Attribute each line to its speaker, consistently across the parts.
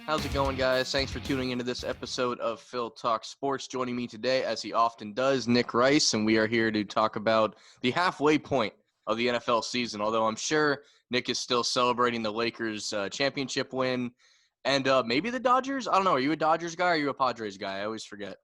Speaker 1: How's it going, guys? Thanks for tuning into this episode of Phil Talk Sports. Joining me today, as he often does, Nick Rice, and we are here to talk about the halfway point of the NFL season, although I'm sure Nick is still celebrating the Lakers championship win and maybe the Dodgers. I don't know. Are you a Dodgers guy or are you a Padres guy? I always forget.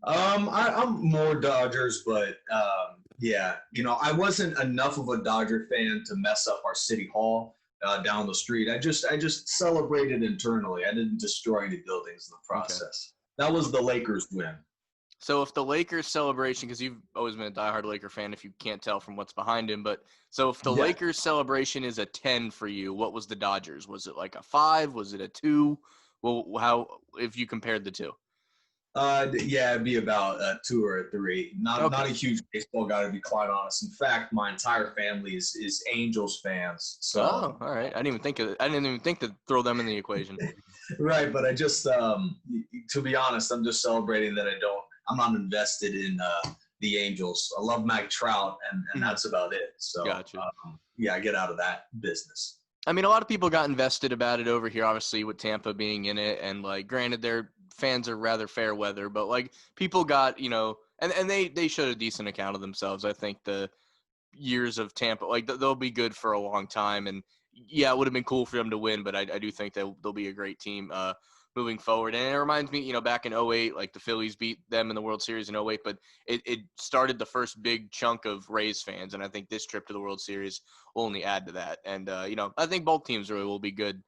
Speaker 2: I'm more Dodgers, but I wasn't enough of a Dodger fan to mess up our city hall down the street. I just celebrated internally. I didn't destroy any buildings in the process. Okay. That was the Lakers win.
Speaker 1: So if the Lakers celebration, because you've always been a diehard Laker fan, if you can't tell from what's behind him, but so if the Lakers celebration is a 10 for you, what was the Dodgers? Was it like a 5? Was it a 2? Well, how if you compared the two?
Speaker 2: It'd be about a 2 or a 3. Not a huge baseball guy, to be quite honest. In fact, my entire family is Angels fans. So,
Speaker 1: all right. I didn't even think to throw them in the equation.
Speaker 2: Right, but I just, to be honest, I'm just celebrating that I'm not invested in the Angels. I love Mike Trout, and that's about it. So,
Speaker 1: gotcha.
Speaker 2: I get out of that business.
Speaker 1: I mean, a lot of people got invested about it over here, obviously, with Tampa being in it, and granted, their fans are rather fair weather, but people got, and they showed a decent account of themselves. I think the years of Tampa, they'll be good for a long time, and it would have been cool for them to win, but I do think that they'll be a great team moving forward. And it reminds me, back in 2008, the Phillies beat them in the World Series in 2008, but it started the first big chunk of Rays fans, and I think this trip to the World Series will only add to that. And I think both teams really will be good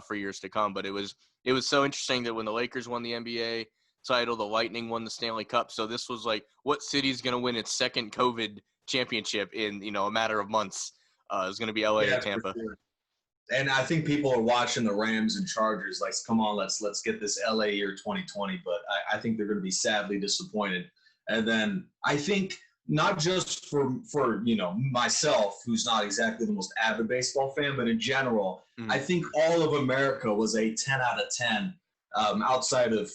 Speaker 1: for years to come. But it was so interesting that when the Lakers won the NBA title, the Lightning won the Stanley Cup. So this was what city's going to win its second COVID championship in a matter of months? It's going to be LA or Tampa.
Speaker 2: Sure. And I think people are watching the Rams and Chargers come on, let's get this LA year 2020. But I think they're going to be sadly disappointed. And then I think not just for myself, who's not exactly the most avid baseball fan, but in general, I think all of America was a 10 out of 10 outside of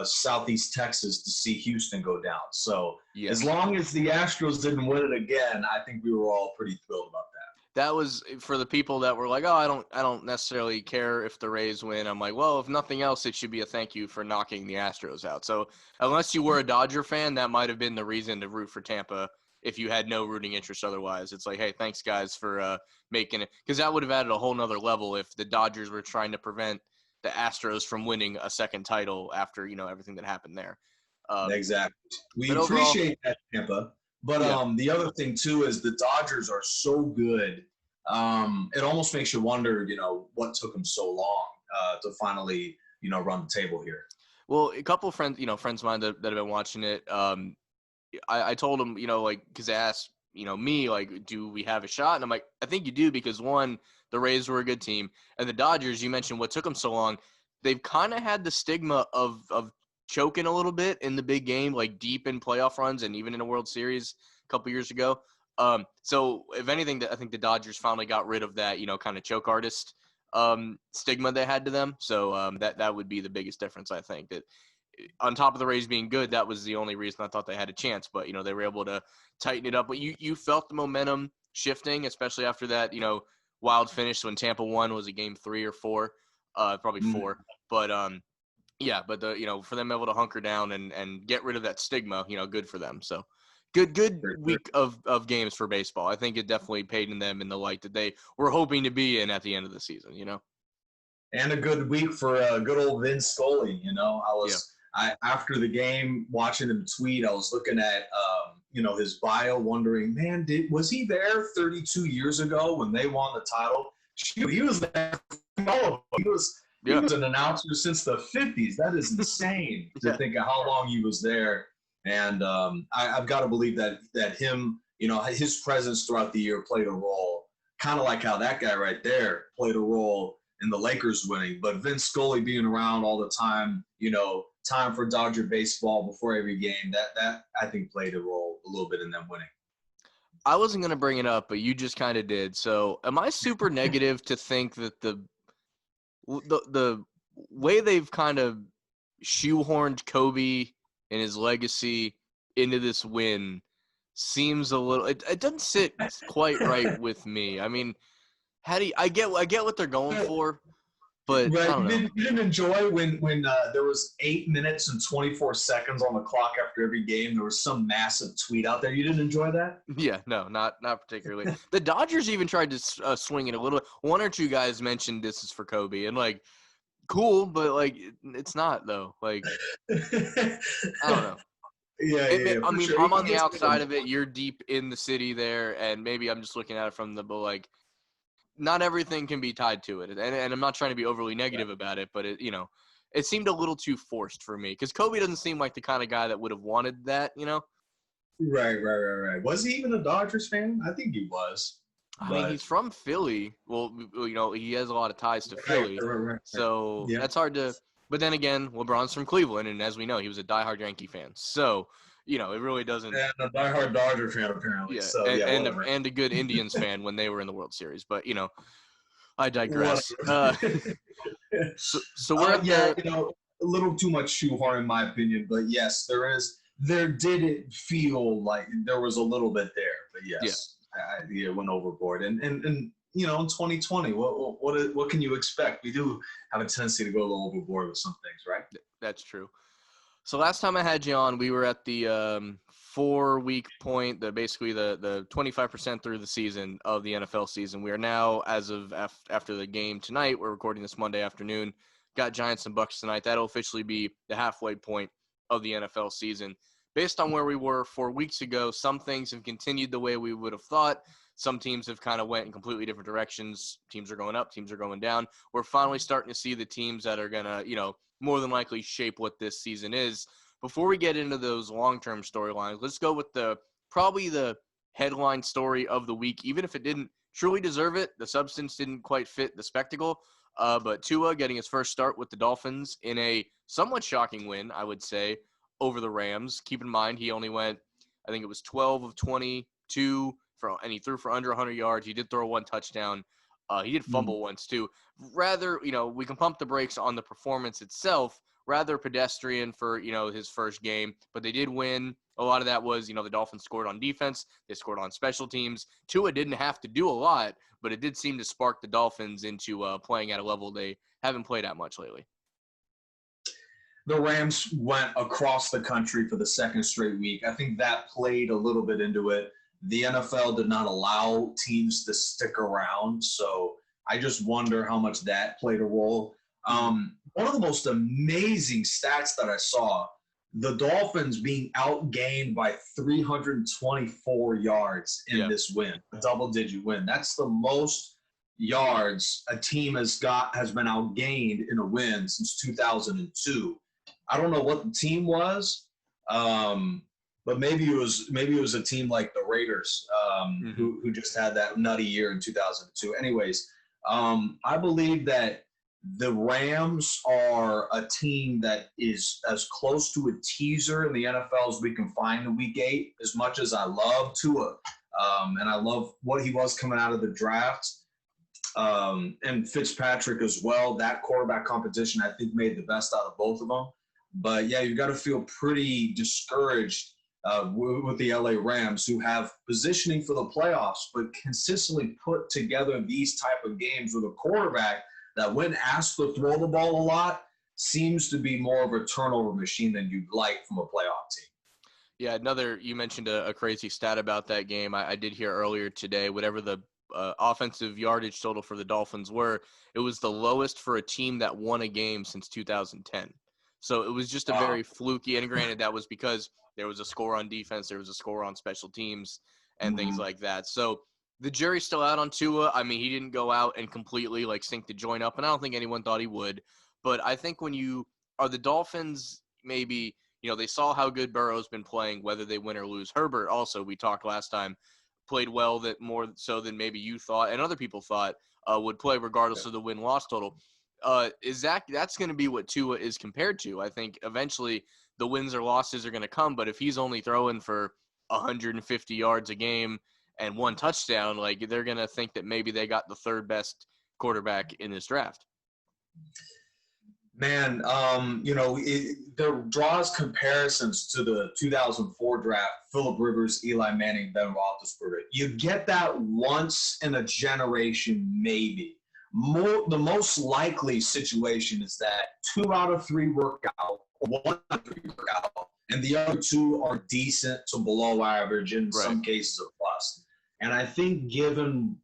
Speaker 2: Southeast Texas to see Houston go down. So As long as the Astros didn't win it again, I think we were all pretty thrilled about that.
Speaker 1: That was for the people that were like, oh, I don't necessarily care if the Rays win. I'm like, well, if nothing else, it should be a thank you for knocking the Astros out. So unless you were a Dodger fan, that might have been the reason to root for Tampa if you had no rooting interest otherwise. It's hey, thanks, guys, for making it. Because that would have added a whole nother level if the Dodgers were trying to prevent the Astros from winning a second title after, everything that happened there.
Speaker 2: Exactly. We appreciate that, Tampa. But the other thing, too, is the Dodgers are so good. It almost makes you wonder, what took them so long to finally, run the table here.
Speaker 1: Well, a couple of friends, friends of mine that have been watching it, I told them, because they asked, me, do we have a shot? And I'm like, I think you do because, one, the Rays were a good team. And the Dodgers, you mentioned what took them so long. They've kind of had the stigma of choking a little bit in the big game, deep in playoff runs and even in a World Series a couple years ago. So if anything, I think the Dodgers finally got rid of that, kind of choke artist stigma they had to them. So that would be the biggest difference, I think. That on top of the Rays being good, that was the only reason I thought they had a chance. But, they were able to tighten it up. But you felt the momentum shifting, especially after that, wild finish when Tampa won. Was it game 3 or 4? Probably 4. But but for them able to hunker down and get rid of that stigma, good for them. So good week of games for baseball. I think it definitely paid in them in the light that they were hoping to be in at the end of the season,
Speaker 2: And a good week for good old Vin Scully. I after the game watching him tweet, I was looking at his bio, wondering, man, was he there 32 years ago when they won the title? Shoot, he was there. He was an announcer since the 50s. That is insane to think of how long he was there. And I've got to believe that him, his presence throughout the year played a role, kind of like how that guy right there played a role in the Lakers winning. But Vince Scully being around all the time, time for Dodger baseball before every game, that I think played a role a little bit in them winning.
Speaker 1: I wasn't going to bring it up, but you just kind of did. So am I super negative to think that the way they've kind of shoehorned Kobe and his legacy into this win seems a little – it doesn't sit quite right with me. I mean, I get what they're going for, But I
Speaker 2: Right.
Speaker 1: don't know.
Speaker 2: You didn't enjoy when there was 8 minutes and 24 seconds on the clock after every game. There was some massive tweet out there. You didn't enjoy that?
Speaker 1: Yeah, no, not particularly. The Dodgers even tried to swing it a little. One or two guys mentioned this is for Kobe, and like, cool, but like, it's not though. Like, I don't know.
Speaker 2: Yeah,
Speaker 1: I
Speaker 2: for
Speaker 1: mean,
Speaker 2: sure.
Speaker 1: I'm on the
Speaker 2: He
Speaker 1: outside of it. You're deep in the city there, and maybe I'm just looking at it from the, but like, not everything can be tied to it. And I'm not trying to be overly negative about it, but it seemed a little too forced for me because Kobe doesn't seem like the kind of guy that would have wanted that,
Speaker 2: Right. Was he even a Dodgers fan? I think he was.
Speaker 1: I mean,
Speaker 2: But
Speaker 1: he's from Philly. Well, he has a lot of ties to Philly,
Speaker 2: right.
Speaker 1: so
Speaker 2: Yeah.
Speaker 1: that's hard to. But then again, LeBron's from Cleveland, and as we know, he was a diehard Yankee fan. So, it really doesn't.
Speaker 2: And a diehard Dodger fan, apparently.
Speaker 1: Yeah,
Speaker 2: So, yeah, whatever.
Speaker 1: and a good Indians fan when they were in the World Series. But I digress.
Speaker 2: Whatever.
Speaker 1: So we're at the.
Speaker 2: A little too much shoehorn in my opinion, but yes, there did it feel like there was a little bit there, but yes, yeah. It went overboard. And in 2020, what can you expect? We do have a tendency to go a little overboard with some things, right?
Speaker 1: That's true. So last time I had you on, we were at the 4-week point, basically the 25% through the season of the NFL season. We are now, as of after the game tonight, we're recording this Monday afternoon, got Giants and Bucks tonight. That'll officially be the halfway point of the NFL season. Based on where we were 4 weeks ago, some things have continued the way we would have thought. Some teams have kind of went in completely different directions. Teams are going up, teams are going down. We're finally starting to see the teams that are going to, more than likely shape what this season is. Before we get into those long-term storylines, let's go with probably the headline story of the week. Even if it didn't truly deserve it, the substance didn't quite fit the spectacle. But Tua getting his first start with the Dolphins in a somewhat shocking win, I would say, over the Rams. Keep in mind, he only went, I think it was 12 of 22, and he threw for under 100 yards. He did throw one touchdown. He did fumble once, too. Rather, we can pump the brakes on the performance itself. Rather pedestrian for, his first game. But they did win. A lot of that was, the Dolphins scored on defense. They scored on special teams. Tua didn't have to do a lot, but it did seem to spark the Dolphins into playing at a level they haven't played at much lately.
Speaker 2: The Rams went across the country for the second straight week. I think that played a little bit into it. The NFL did not allow teams to stick around, so I just wonder how much that played a role. One of the most amazing stats that I saw, the Dolphins being outgained by 324 yards in this win, a double-digit win. That's the most yards a team has been outgained in a win since 2002. I don't know what the team was, but maybe it was a team like the Raiders who just had that nutty year in 2002. Anyways, I believe that the Rams are a team that is as close to a teaser in the NFL as we can find in Week 8. As much as I love Tua, and I love what he was coming out of the draft, and Fitzpatrick as well. That quarterback competition, I think, made the best out of both of them. But yeah, you've got to feel pretty discouraged with the LA Rams, who have positioning for the playoffs, but consistently put together these type of games with a quarterback that, when asked to throw the ball a lot, seems to be more of a turnover machine than you'd like from a playoff team.
Speaker 1: Yeah, you mentioned a crazy stat about that game. I did hear earlier today, whatever the offensive yardage total for the Dolphins were, it was the lowest for a team that won a game since 2010. So it was just a very fluky, and granted, that was because there was a score on defense, there was a score on special teams, and things like that. So the jury's still out on Tua. I mean, he didn't go out and completely sink the joint up, and I don't think anyone thought he would. But I think when you are the Dolphins, maybe they saw how good Burrow's been playing, whether they win or lose. Herbert also, we talked last time, played well, that more so than maybe you thought and other people thought would play regardless of the win-loss total. That's going to be what Tua is compared to. I think eventually the wins or losses are going to come, but if he's only throwing for 150 yards a game and one touchdown, they're going to think that maybe they got the third best quarterback in this draft.
Speaker 2: Man, there draws comparisons to the 2004 draft, Phillip Rivers, Eli Manning, Ben Roethlisberger. You get that once in a generation, maybe, The most likely situation is that 2 out of 3 work out, or 1 out of 3 work out, and the other 2 are decent to below average, in some cases a plus. And I think given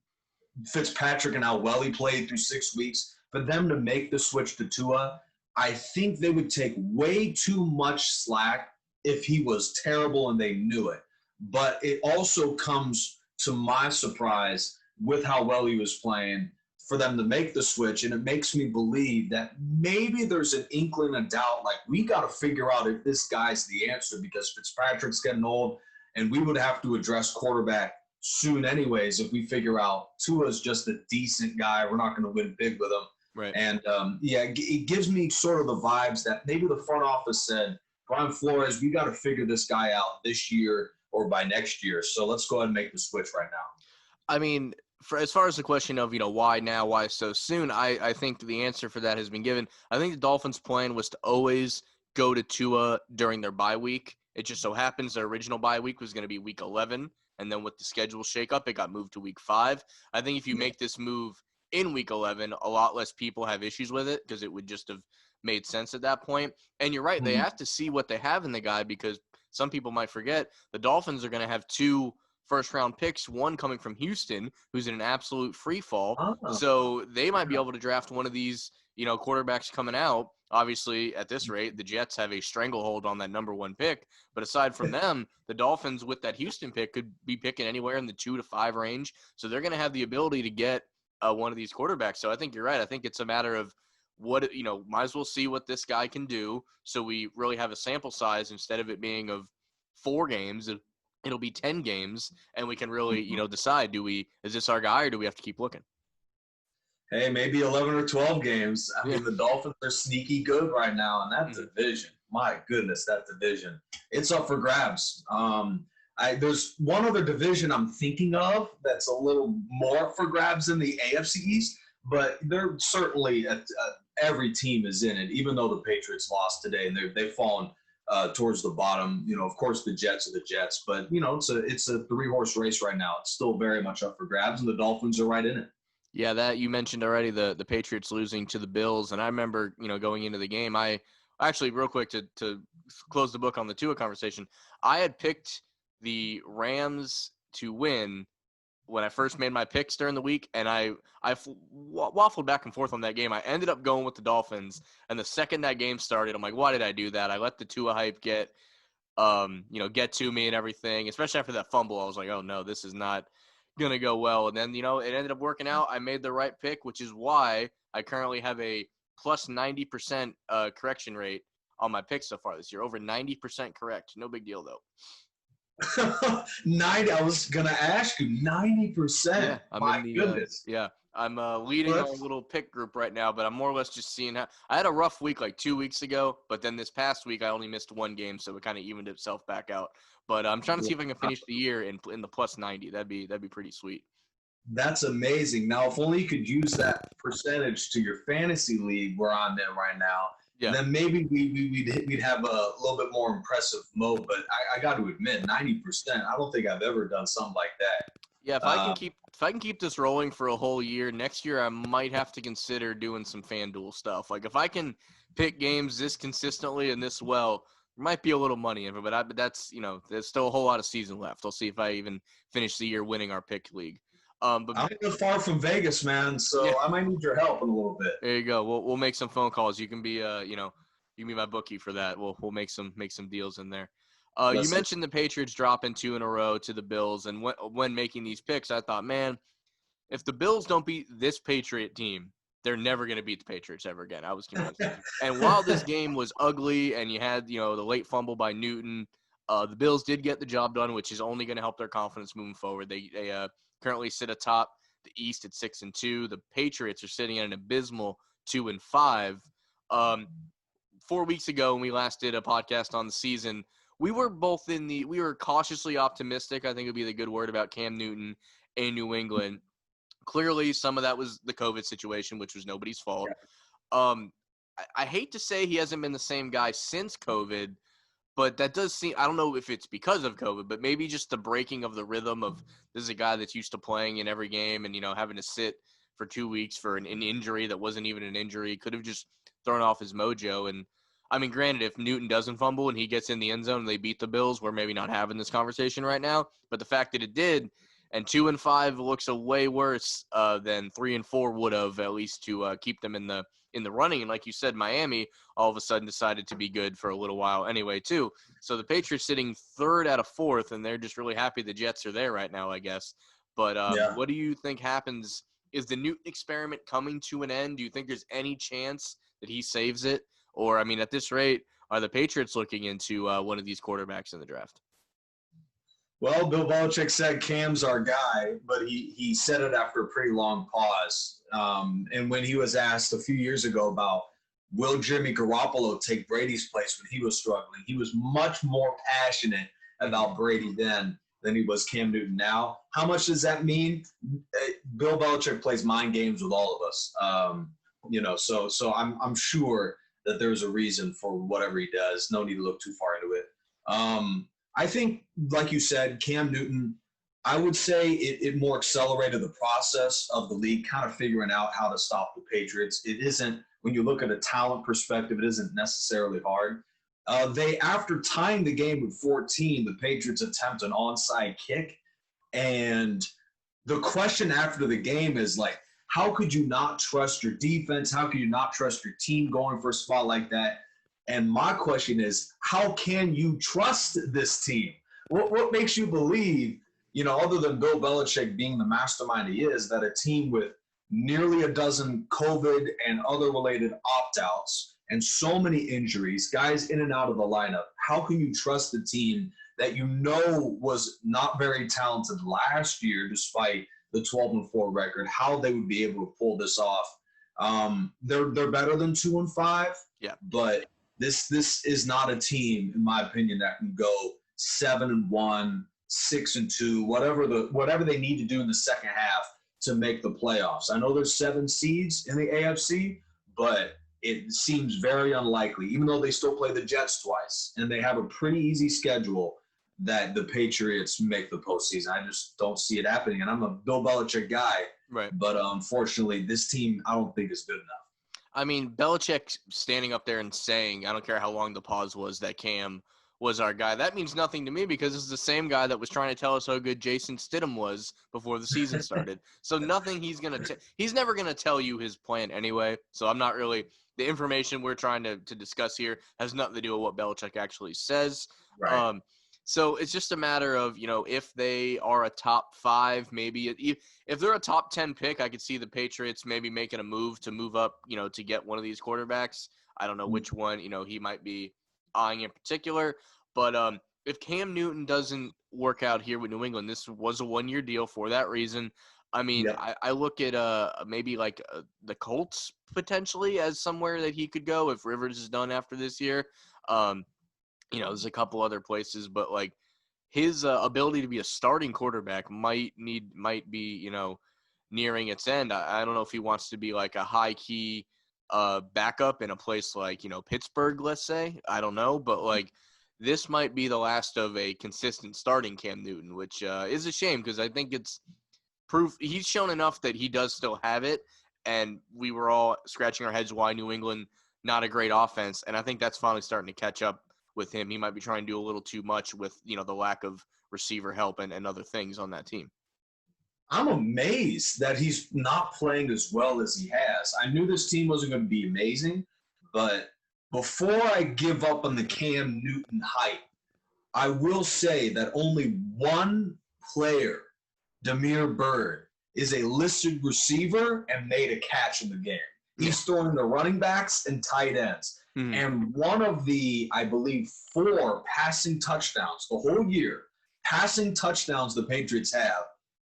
Speaker 2: Fitzpatrick and how well he played through 6 weeks, for them to make the switch to Tua, I think they would take way too much slack if he was terrible and they knew it. But it also comes to my surprise with how well he was playing for them to make the switch. And it makes me believe that maybe there's an inkling of doubt. Like, we got to figure out if this guy's the answer, because Fitzpatrick's getting old and we would have to address quarterback soon anyways if we figure out Tua's just a decent guy. We're not going to win big with him.
Speaker 1: Right.
Speaker 2: And, it gives me sort of the vibes that maybe the front office said, Brian Flores, we got to figure this guy out this year or by next year. So let's go ahead and make the switch right now.
Speaker 1: I mean, as far as the question of, why now, why so soon, I think the answer for that has been given. I think the Dolphins' plan was to always go to Tua during their bye week. It just so happens their original bye week was going to be week 11, and then with the schedule shakeup, it got moved to week 5. I think if you make this move in week 11, a lot less people have issues with it because it would just have made sense at that point. And you're right, they have to see what they have in the guy, because some people might forget the Dolphins are going to have 2 first-round picks, one coming from Houston, who's in an absolute free fall. Oh. So they might be able to draft one of these, quarterbacks coming out. Obviously, at this rate, the Jets have a stranglehold on that number 1 pick. But aside from them, the Dolphins with that Houston pick could be picking anywhere in the 2 to 5 range. So they're going to have the ability to get one of these quarterbacks. So I think you're right. I think it's a matter of what, might as well see what this guy can do. So we really have a sample size instead of it being of 4 games. It'll be 10 games, and we can really, decide, is this our guy, or do we have to keep looking?
Speaker 2: Hey, maybe 11 or 12 games. I mean, the Dolphins are sneaky good right now in that division. My goodness, that division. It's up for grabs. There's one other division I'm thinking of that's a little more up for grabs than the AFC East, but they're certainly every team is in it, even though the Patriots lost today and they've fallen towards the bottom. Of course, the Jets are the Jets, but it's a 3-horse race right now. It's still very much up for grabs, and the Dolphins are right in it.
Speaker 1: Yeah, that you mentioned already, the Patriots losing to the Bills, and I remember going into the game, I actually, real quick, to close the book on the Tua conversation, I had picked the Rams to win when I first made my picks during the week, and I waffled back and forth on that game. I ended up going with the Dolphins, and the second that game started, I'm like, why did I do that? I let the Tua hype get to me and everything, especially after that fumble. I was like, oh, no, this is not going to go well. And then, it ended up working out. I made the right pick, which is why I currently have a plus 90% correction rate on my picks so far this year. Over 90% correct. No big deal, though.
Speaker 2: 90. I was gonna ask you 90%.
Speaker 1: Yeah, my goodness. I'm leading our little pick group right now, but I'm more or less just seeing how I had a rough week like 2 weeks ago, but then this past week I only missed 1 game, so it kind of evened itself back out. But I'm trying to see if I can finish the year in the plus 90. That'd be pretty sweet.
Speaker 2: That's amazing. Now, if only you could use that percentage to your fantasy league where I'm in right now. Yeah. Then maybe we'd have a little bit more impressive mode, but I got to admit, 90%. I don't think I've ever done something like that.
Speaker 1: Yeah, if I can keep this rolling for a whole year, next year I might have to consider doing some FanDuel stuff. Like if I can pick games this consistently and this well, there might be a little money in it, but that's there's still a whole lot of season left. I'll see if I even finish the year winning our pick league.
Speaker 2: But I'm not far from Vegas, man, so yeah. I might need your help in a little bit.
Speaker 1: There you go. We'll make some phone calls. You can be you can be my bookie for that. We'll make some deals in there. You mentioned the Patriots dropping 2 in a row to the Bills, and when making these picks, I thought, man, if the Bills don't beat this Patriot team, they're never going to beat the Patriots ever again. I was convinced. And while this game was ugly, and you had the late fumble by Newton, the Bills did get the job done, which is only going to help their confidence moving forward. They currently sit atop the East at 6-2. The Patriots are sitting at an abysmal 2-5. 4 weeks ago, when we last did a podcast on the season, we were both we were cautiously optimistic, I think would be the good word, about Cam Newton in New England. Clearly, some of that was the COVID situation, which was nobody's fault. Yeah. I hate to say he hasn't been the same guy since COVID, but that does seem – I don't know if it's because of COVID, but maybe just the breaking of the rhythm of this is a guy that's used to playing in every game and, having to sit for 2 weeks for an injury that wasn't even an injury. Could have just thrown off his mojo. And I mean, granted, if Newton doesn't fumble and he gets in the end zone and they beat the Bills, we're maybe not having this conversation right now. But the fact that it did, and 2-5 looks a way worse than 3-4 would have, at least to keep them in the running. And like you said, Miami all of a sudden decided to be good for a little while anyway, too. So the Patriots sitting 3rd out of 4th, and they're just really happy the Jets are there right now, I guess. But what do you think happens? Is the Newton experiment coming to an end? Do you think there's any chance that he saves it? Or, I mean, at this rate, are the Patriots looking into one of these quarterbacks in the draft?
Speaker 2: Well, Bill Belichick said Cam's our guy, but he said it after a pretty long pause. And when he was asked a few years ago about will Jimmy Garoppolo take Brady's place when he was struggling, he was much more passionate about Brady then than he was Cam Newton now. How much does that mean? Bill Belichick plays mind games with all of us. So I'm sure that there's a reason for whatever he does. No need to look too far into it. I think, like you said, Cam Newton, I would say it more accelerated the process of the league kind of figuring out how to stop the Patriots. It isn't, when you look at a talent perspective, it isn't necessarily hard. After tying the game with 14, the Patriots attempt an onside kick. And the question after the game is like, how could you not trust your defense? How could you not trust your team going for a spot like that? And my question is, how can you trust this team? What makes you believe, other than Bill Belichick being the mastermind he is, that a team with nearly a dozen COVID and other related opt-outs and so many injuries, guys in and out of the lineup, how can you trust the team that was not very talented last year despite the 12-4 record, how they would be able to pull this off? They're better than 2-5,
Speaker 1: yeah,
Speaker 2: but this is not a team, in my opinion, that can go 7-1, 6-2, whatever they need to do in the second half to make the playoffs. I know there's 7 seeds in the AFC, but it seems very unlikely, even though they still play the Jets twice and they have a pretty easy schedule, that the Patriots make the postseason. I just don't see it happening. And I'm a Bill Belichick guy,
Speaker 1: right?
Speaker 2: But unfortunately, this team I don't think is good enough.
Speaker 1: I mean, Belichick standing up there and saying, I don't care how long the pause was, that Cam was our guy. That means nothing to me because this is the same guy that was trying to tell us how good Jason Stidham was before the season started. So nothing he's never going to tell you his plan anyway. So I'm not really – the information we're trying to discuss here has nothing to do with what Belichick actually says.
Speaker 2: Right.
Speaker 1: So it's just a matter of, if they are a top 5, maybe if they're a top 10 pick, I could see the Patriots maybe making a move up, to get one of these quarterbacks. I don't know which one, he might be eyeing in particular. But if Cam Newton doesn't work out here with New England, this was a 1-year deal for that reason. I mean, yep. I look at maybe like the Colts potentially as somewhere that he could go if Rivers is done after this year. There's a couple other places, but like his ability to be a starting quarterback might be, nearing its end. I don't know if he wants to be like a high key backup in a place like, Pittsburgh, let's say. I don't know, but like this might be the last of a consistent starting Cam Newton, which is a shame because I think it's proof he's shown enough that he does still have it. And we were all scratching our heads why New England not a great offense, and I think that's finally starting to catch up with him. He might be trying to do a little too much with, the lack of receiver help and other things on that team.
Speaker 2: I'm amazed that he's not playing as well as he has. I knew this team wasn't going to be amazing, but before I give up on the Cam Newton hype, I will say that only one player, Damiere Byrd, is a listed receiver and made a catch in the game. He's throwing the running backs and tight ends. Mm-hmm. And one of the, I believe, 4 passing touchdowns the whole year, passing touchdowns the Patriots have,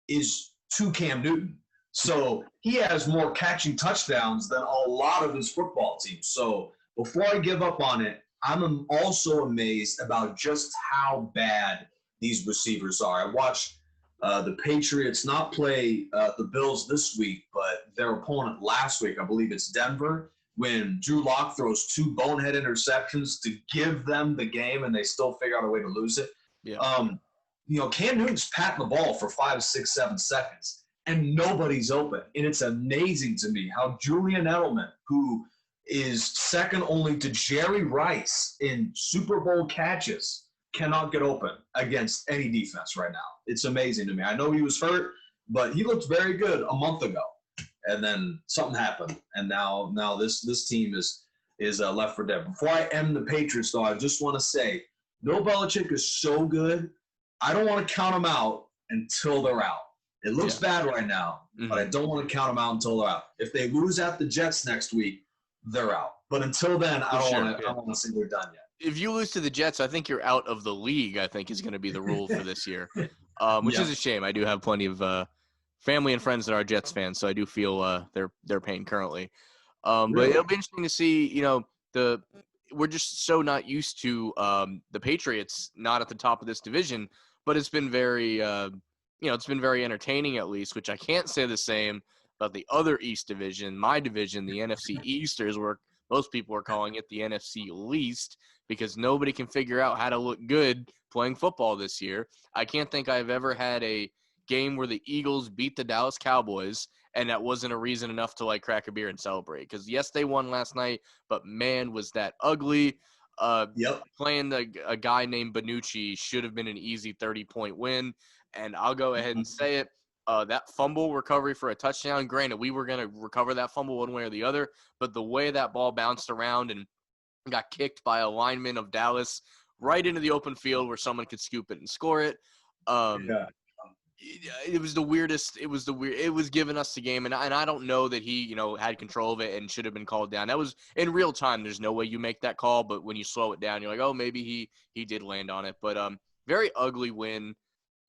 Speaker 2: is to Cam Newton. So he has more catching touchdowns than a lot of his football teams. So before I give up on it, I'm also amazed about just how bad these receivers are. I watched the Patriots not play the Bills this week, but their opponent last week, I believe it's Denver, when Drew Lock throws 2 bonehead interceptions to give them the game and they still figure out a way to lose it. Yeah. Cam Newton's patting the ball for 5, 6, 7 seconds. and nobody's open. And it's amazing to me how Julian Edelman, who is second only to Jerry Rice in Super Bowl catches, cannot get open against any defense right now. It's amazing to me. I know he was hurt, but he looked very good a month ago. And then something happened, and now this team is left for dead. Before I end the Patriots, though, I just want to say, Bill Belichick is so good, I don't want to count them out until they're out. It looks bad right now, but I don't want to count them out until they're out. If they lose at the Jets next week, they're out. But until then, I don't want to say they're done yet.
Speaker 1: If you lose to the Jets, I think you're out of the league, I think is going to be the rule for this year, which is a shame. I do have plenty of family and friends that are Jets fans, so I do feel their pain currently. Really? But it'll be interesting to see, we're just so not used to the Patriots not at the top of this division, but it's been very, it's been very entertaining at least, which I can't say the same about the other East division, my division, the NFC East, is where most people are calling it the NFC least because nobody can figure out how to look good playing football this year. I can't think I've ever had a game where the Eagles beat the Dallas Cowboys and that wasn't a reason enough to crack a beer and celebrate, because yes, they won last night, but man, was that ugly. Playing a guy named Bonucci should have been an easy 30-point win, and I'll go ahead and say it. That fumble recovery for a touchdown, granted, we were going to recover that fumble one way or the other, but the way that ball bounced around and got kicked by a lineman of Dallas right into the open field where someone could scoop it and score it. It was the weirdest. It was giving us the game, and I don't know that he, had control of it and should have been called down. That was in real time. There's no way you make that call, but when you slow it down, you're like, oh, maybe he did land on it. But very ugly win.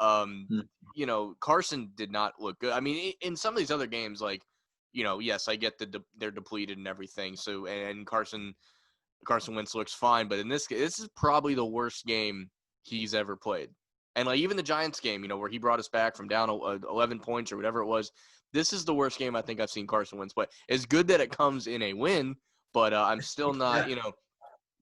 Speaker 1: Carson did not look good. I mean, in some of these other games, yes, I get they're depleted and everything. So and Carson Wentz looks fine, but in this is probably the worst game he's ever played. And even the Giants game, where he brought us back from down 11 points or whatever it was, this is the worst game I think I've seen Carson Wentz play. It's good that it comes in a win, but I'm still not,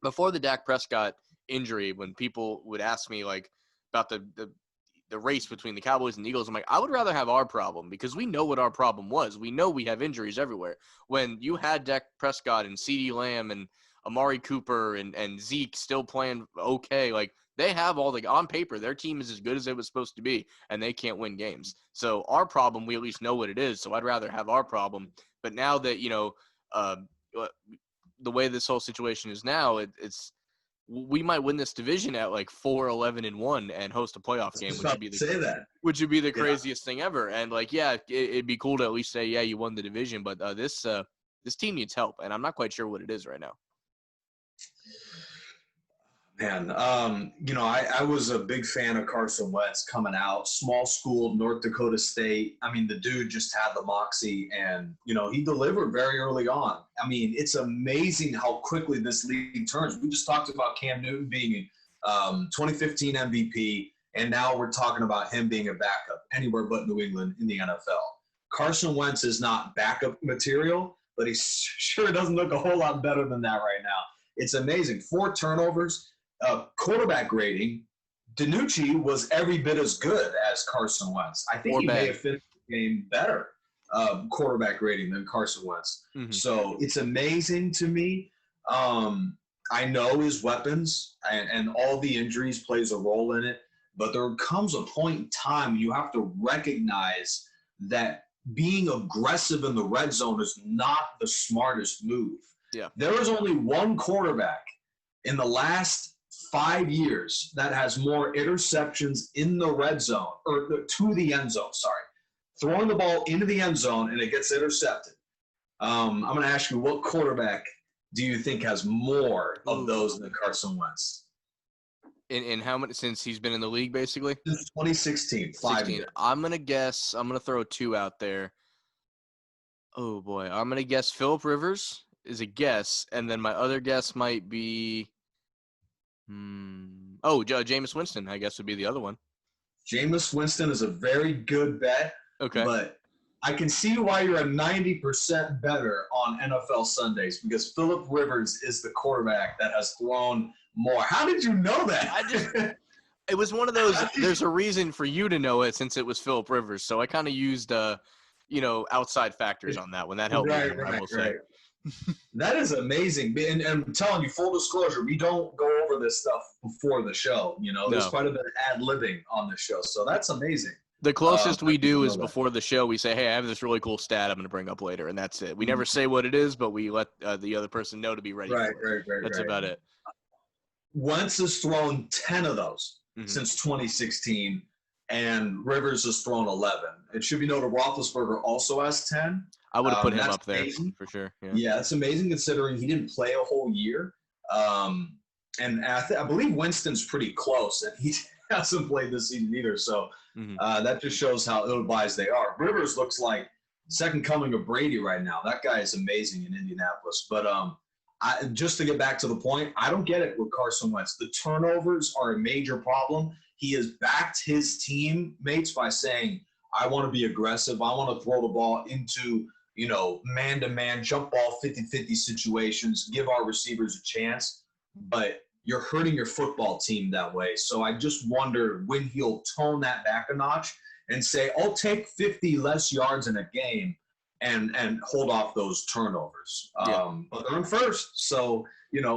Speaker 1: before the Dak Prescott injury, when people would ask me about the race between the Cowboys and the Eagles, I'm like, I would rather have our problem because we know what our problem was. We know we have injuries everywhere. When you had Dak Prescott and CeeDee Lamb and Amari Cooper and Zeke still playing okay, they have all on paper, their team is as good as it was supposed to be, and they can't win games. So our problem, we at least know what it is. So I'd rather have our problem. But now that, the way this whole situation is now, we might win this division at 4-11-1 and host a playoff game, which would be the craziest thing ever. And it'd be cool to at least say, yeah, you won the division, but this team needs help, and I'm not quite sure what it is right now.
Speaker 2: Man, I was a big fan of Carson Wentz coming out, small school, North Dakota State. I mean, the dude just had the moxie, and, he delivered very early on. I mean, it's amazing how quickly this league turns. We just talked about Cam Newton being a 2015 MVP, and now we're talking about him being a backup anywhere but New England in the NFL. Carson Wentz is not backup material, but he sure doesn't look a whole lot better than that right now. It's amazing. 4 turnovers. Quarterback rating, DiNucci was every bit as good as Carson Wentz. I think he may have finished the game better quarterback rating than Carson Wentz. Mm-hmm. So it's amazing to me. I know his weapons and all the injuries plays a role in it, but there comes a point in time you have to recognize that being aggressive in the red zone is not the smartest move.
Speaker 1: Yeah.
Speaker 2: There is only one quarterback in the last 5 years that has more interceptions in the red zone, or to the end zone, throwing the ball into the end zone and it gets intercepted. I'm going to ask you, what quarterback do you think has more of those than Carson Wentz?
Speaker 1: In how many, since he's been in the league, basically?
Speaker 2: Since 2016, 5 years.
Speaker 1: I'm going to throw 2 out there. Oh, boy. I'm going to guess Phillip Rivers is a guess, and then my other guess might be Jameis Winston, I guess, would be the other one.
Speaker 2: Jameis Winston is a very good bet.
Speaker 1: Okay.
Speaker 2: But I can see why you're a 90% better on NFL Sundays, because Phillip Rivers is the quarterback that has thrown more. How did you know that?
Speaker 1: It was one of those, there's a reason for you to know it since it was Phillip Rivers. So I kind of used, outside factors on that one. That helped me, I will say.
Speaker 2: That is amazing. And I'm telling you, full disclosure, we don't go over this stuff before the show. There's quite a bit of ad-libbing on the show. So that's amazing.
Speaker 1: The closest we do is before the show, we say, hey, I have this really cool stat I'm going to bring up later, and that's it. We never say what it is, but we let the other person know to be ready for it.
Speaker 2: Right.
Speaker 1: That's about it.
Speaker 2: Wentz has thrown 10 of those since 2016, and Rivers has thrown 11. It should be noted Roethlisberger also has 10.
Speaker 1: I would have put him up there for sure.
Speaker 2: Yeah, it's amazing considering he didn't play a whole year. And I believe Winston's pretty close, and he hasn't played this season either. So that just shows how ill-advised they are. Rivers looks like second coming of Brady right now. That guy is amazing in Indianapolis. But just to get back to the point, I don't get it with Carson Wentz. The turnovers are a major problem. He has backed his teammates by saying, I want to be aggressive. I want to throw the ball into, man-to-man, jump ball 50-50 situations, give our receivers a chance. But you're hurting your football team that way. So I just wonder when he'll tone that back a notch and say, I'll take 50 less yards in a game and hold off those turnovers. But they're in first. So,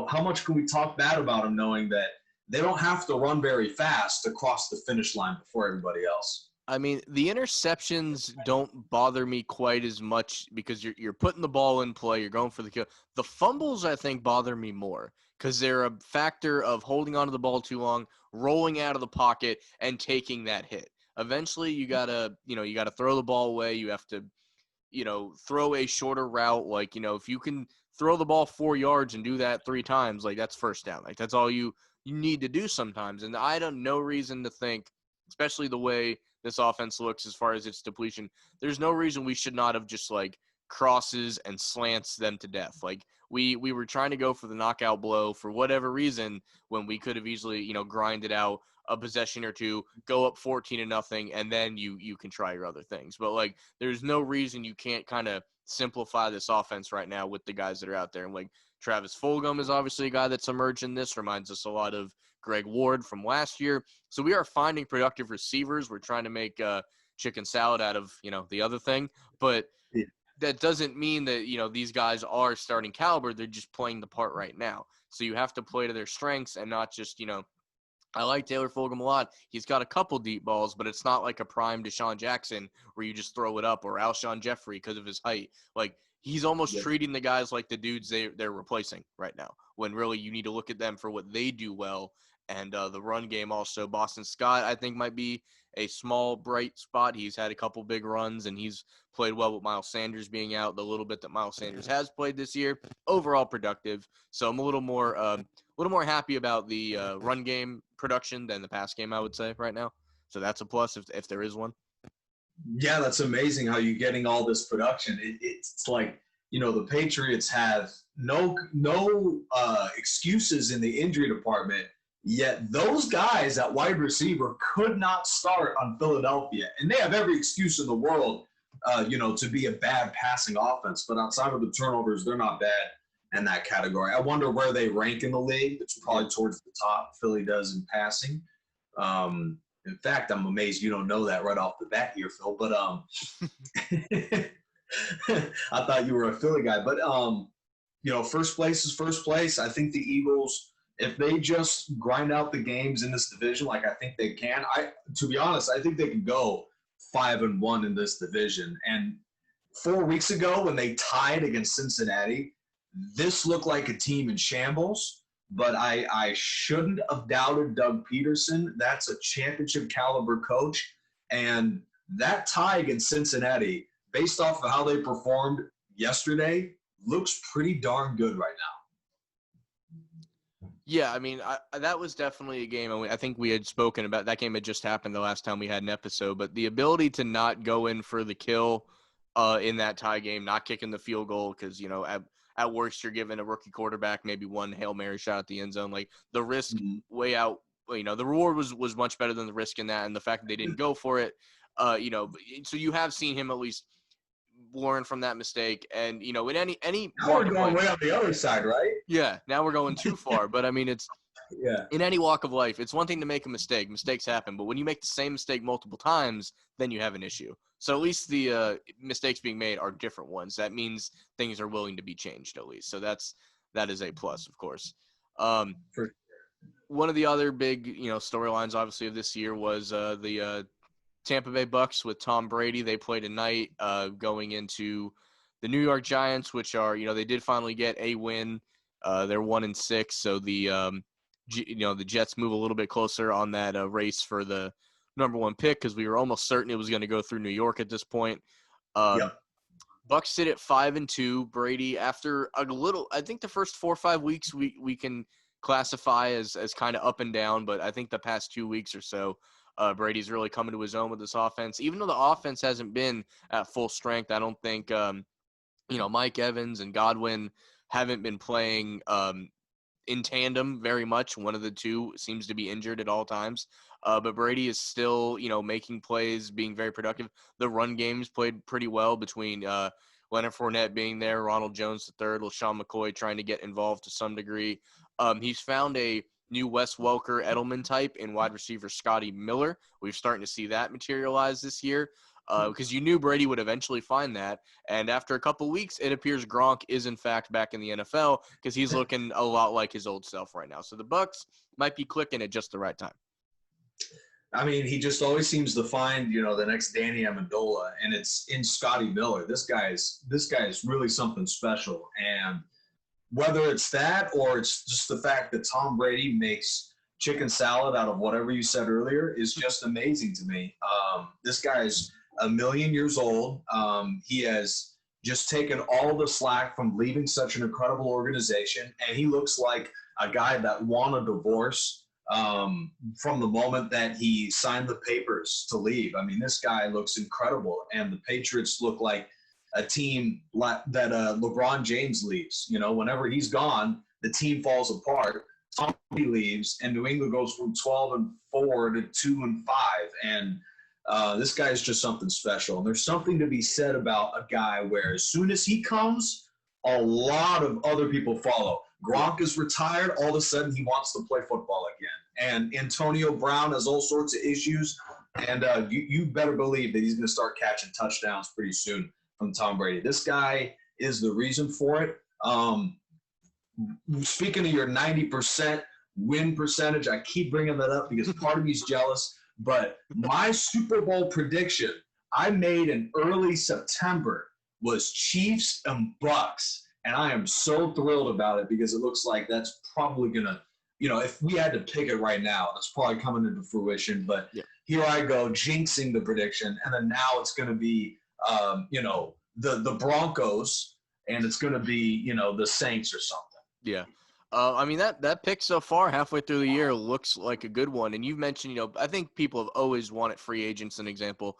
Speaker 2: how much can we talk bad about them knowing that they don't have to run very fast to cross the finish line before everybody else?
Speaker 1: I mean, the interceptions don't bother me quite as much because you're putting the ball in play, you're going for the kill. The fumbles, I think, bother me more because they're a factor of holding onto the ball too long, rolling out of the pocket, and taking that hit. Eventually, you gotta throw the ball away. You have to, throw a shorter route. Like, if you can throw the ball 4 yards and do that 3 times, like that's first down. Like that's all you need to do sometimes. And I don't no reason to think, especially the way this offense looks as far as its depletion, there's no reason we should not have just like crosses and slants them to death. Like we were trying to go for the knockout blow for whatever reason when we could have easily, grinded out a possession or two, go up 14-0, and then you can try your other things. But like there's no reason you can't kind of simplify this offense right now with the guys that are out there. And like Travis Fulgham is obviously a guy that's emerged in this, reminds us a lot of Greg Ward from last year. So we are finding productive receivers. We're trying to make chicken salad out of, the other thing. But that doesn't mean that, these guys are starting caliber. They're just playing the part right now. So you have to play to their strengths and not just, I like Taylor Fulgham a lot. He's got a couple deep balls, but it's not like a prime Deshaun Jackson where you just throw it up, or Alshon Jeffrey because of his height. Like he's almost treating the guys like the dudes they're replacing right now, when really you need to look at them for what they do well. And the run game also, Boston Scott, I think, might be a small, bright spot. He's had a couple big runs, and he's played well with Miles Sanders being out. The little bit that Miles Sanders has played this year, overall productive. So I'm a little more happy about the run game production than the pass game, I would say, right now. So that's a plus if there is one.
Speaker 2: Yeah, that's amazing how you're getting all this production. It's like, the Patriots have no excuses in the injury department. Yet those guys at wide receiver could not start on Philadelphia. And they have every excuse in the world, to be a bad passing offense. But outside of the turnovers, they're not bad in that category. I wonder where they rank in the league. It's probably towards the top. Philly does in passing. In fact, I'm amazed you don't know that right off the bat here, Phil. But I thought you were a Philly guy. But, first place is first place. I think the Eagles – if they just grind out the games in this division, like I think they can, to be honest, I think they can go 5-1 in this division. And 4 weeks ago when they tied against Cincinnati, this looked like a team in shambles, but I shouldn't have doubted Doug Peterson. That's a championship caliber coach. And that tie against Cincinnati, based off of how they performed yesterday, looks pretty darn good right now.
Speaker 1: Yeah, I mean, that was definitely a game. I think we had spoken about that game. Had just happened the last time we had an episode. But the ability to not go in for the kill in that tie game, not kicking the field goal because, at worst you're giving a rookie quarterback maybe one Hail Mary shot at the end zone. Like the risk way out, the reward was much better than the risk in that. And the fact that they didn't go for it, so you have seen him at least learn from that mistake. And, in any
Speaker 2: now we're going way on the other side, right?
Speaker 1: Yeah, now we're going too far. But, I mean, it's
Speaker 2: Yeah.
Speaker 1: in any walk of life, it's one thing to make a mistake. Mistakes happen. But when you make the same mistake multiple times, then you have an issue. So at least the mistakes being made are different ones. That means things are willing to be changed at least. So that is a plus, of course.
Speaker 2: For
Speaker 1: One of the other big, storylines, obviously, of this year was the Tampa Bay Bucks with Tom Brady. They played tonight going into the New York Giants, which are, they did finally get a win. They're 1-6, so the the Jets move a little bit closer on that race for the number one pick because we were almost certain it was going to go through New York at this point.
Speaker 2: Yep.
Speaker 1: Bucks sit at 5-2. Brady, after a little, I think the first 4 or 5 weeks we can classify as kind of up and down, but I think the past 2 weeks or so, Brady's really coming to his own with this offense. Even though the offense hasn't been at full strength, I don't think Mike Evans and Godwin haven't been playing in tandem very much. One of the two seems to be injured at all times. But Brady is still, making plays, being very productive. The run game's played pretty well between Leonard Fournette being there, Ronald Jones III, LaShawn McCoy trying to get involved to some degree. He's found a new Wes Welker Edelman type in wide receiver Scotty Miller. We're starting to see that materialize this year because you knew Brady would eventually find that. And after a couple weeks, it appears Gronk is in fact back in the NFL because he's looking a lot like his old self right now. So the Bucks might be clicking at just the right time.
Speaker 2: I mean, he just always seems to find, the next Danny Amendola, and it's in Scotty Miller. This guy is really something special. And whether it's that or it's just the fact that Tom Brady makes chicken salad out of whatever you said earlier is just amazing to me. This guy is 1,000,000 years old. He has just taken all the slack from leaving such an incredible organization, and he looks like a guy that won a divorce from the moment that he signed the papers to leave. I mean, this guy looks incredible, and the Patriots look like a team that LeBron James leaves. Whenever he's gone, the team falls apart. Tom Brady leaves, and New England goes from 12-4 to 2-5, and this guy is just something special. And there's something to be said about a guy where as soon as he comes, a lot of other people follow. Gronk is retired. All of a sudden, he wants to play football again. And Antonio Brown has all sorts of issues. And you better believe that he's going to start catching touchdowns pretty soon from Tom Brady. This guy is the reason for it. Speaking of your 90% win percentage, I keep bringing that up because part of me's jealous. But my Super Bowl prediction I made in early September was Chiefs and Bucks. And I am so thrilled about it because it looks like that's probably going to, if we had to pick it right now, that's probably coming into fruition. But Here I go, jinxing the prediction. And then now it's going to be, the Broncos, and it's going to be, the Saints or something.
Speaker 1: Yeah. I mean, that pick so far halfway through the year looks like a good one. And you've mentioned, I think people have always wanted free agents, an example,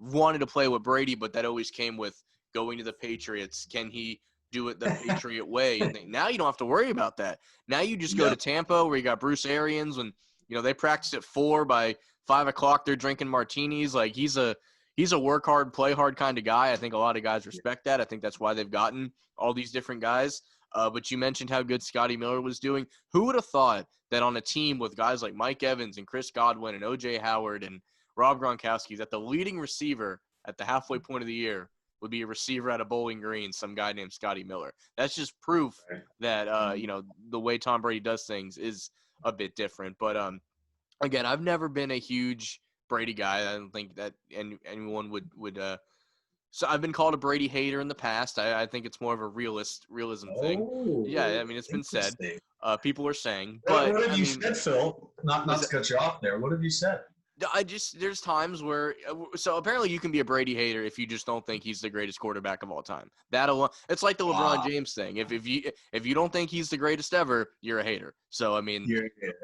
Speaker 1: wanted to play with Brady, but that always came with going to the Patriots. Can he do it the Patriot way? And now you don't have to worry about that. Now you just go to Tampa where you got Bruce Arians when, they practice at 4 by 5 o'clock. They're drinking martinis. Like he's a work hard, play hard kind of guy. I think a lot of guys respect that. I think that's why they've gotten all these different guys. But you mentioned how good Scotty Miller was doing. Who would have thought that on a team with guys like Mike Evans and Chris Godwin and O.J. Howard and Rob Gronkowski that the leading receiver at the halfway point of the year would be a receiver at a Bowling Green, some guy named Scotty Miller. That's just proof that, the way Tom Brady does things is a bit different. But, again, I've never been a huge Brady guy. I don't think that anyone would so I've been called a Brady hater in the past. I think it's more of a realism thing. Yeah, I mean, it's been said. People are saying. But
Speaker 2: what have you said, Phil? Not to cut you off there. What have you said?
Speaker 1: There's times where so apparently you can be a Brady hater if you just don't think he's the greatest quarterback of all time. That alone, it's like the LeBron James thing. If you don't think he's the greatest ever, you're a hater. So I mean,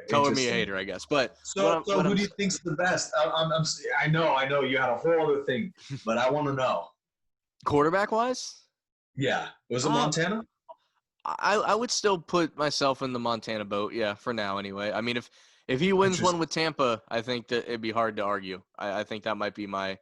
Speaker 1: color me a hater, I guess. But
Speaker 2: so who do you think's the best? I know you had a whole other thing, but I want to know.
Speaker 1: Quarterback wise?
Speaker 2: Yeah, was it Montana?
Speaker 1: I would still put myself in the Montana boat. Yeah, for now anyway. I mean, if he wins one with Tampa, I think that it'd be hard to argue. I think that might be my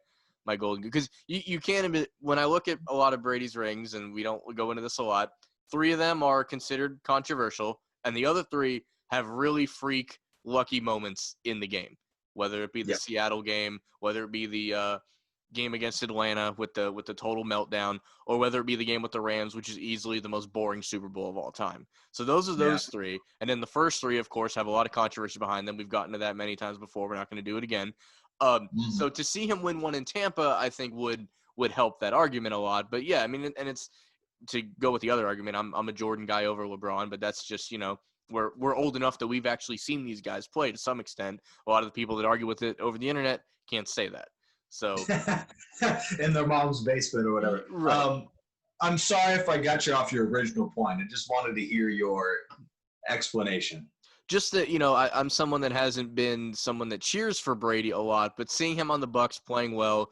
Speaker 1: golden, because you can't admit, when I look at a lot of Brady's rings, and we don't go into this a lot, 3 of them are considered controversial, and the other 3 have really freak lucky moments in the game, whether it be the Seattle game, whether it be the game against Atlanta with the total meltdown, or whether it be the game with the Rams, which is easily the most boring Super Bowl of all time. So those are those three. And then the first three, of course, have a lot of controversy behind them. We've gotten to that many times before. We're not going to do it again. So to see him win one in Tampa, I think would help that argument a lot. But yeah, I mean, and it's to go with the other argument. I'm a Jordan guy over LeBron, but that's just, we're old enough that we've actually seen these guys play to some extent. A lot of the people that argue with it over the internet can't say that. So
Speaker 2: in their mom's basement or whatever.
Speaker 1: Right.
Speaker 2: I'm sorry if I got you off your original point. I just wanted to hear your explanation.
Speaker 1: Just that, I'm someone that hasn't been someone that cheers for Brady a lot, but seeing him on the Bucs playing well,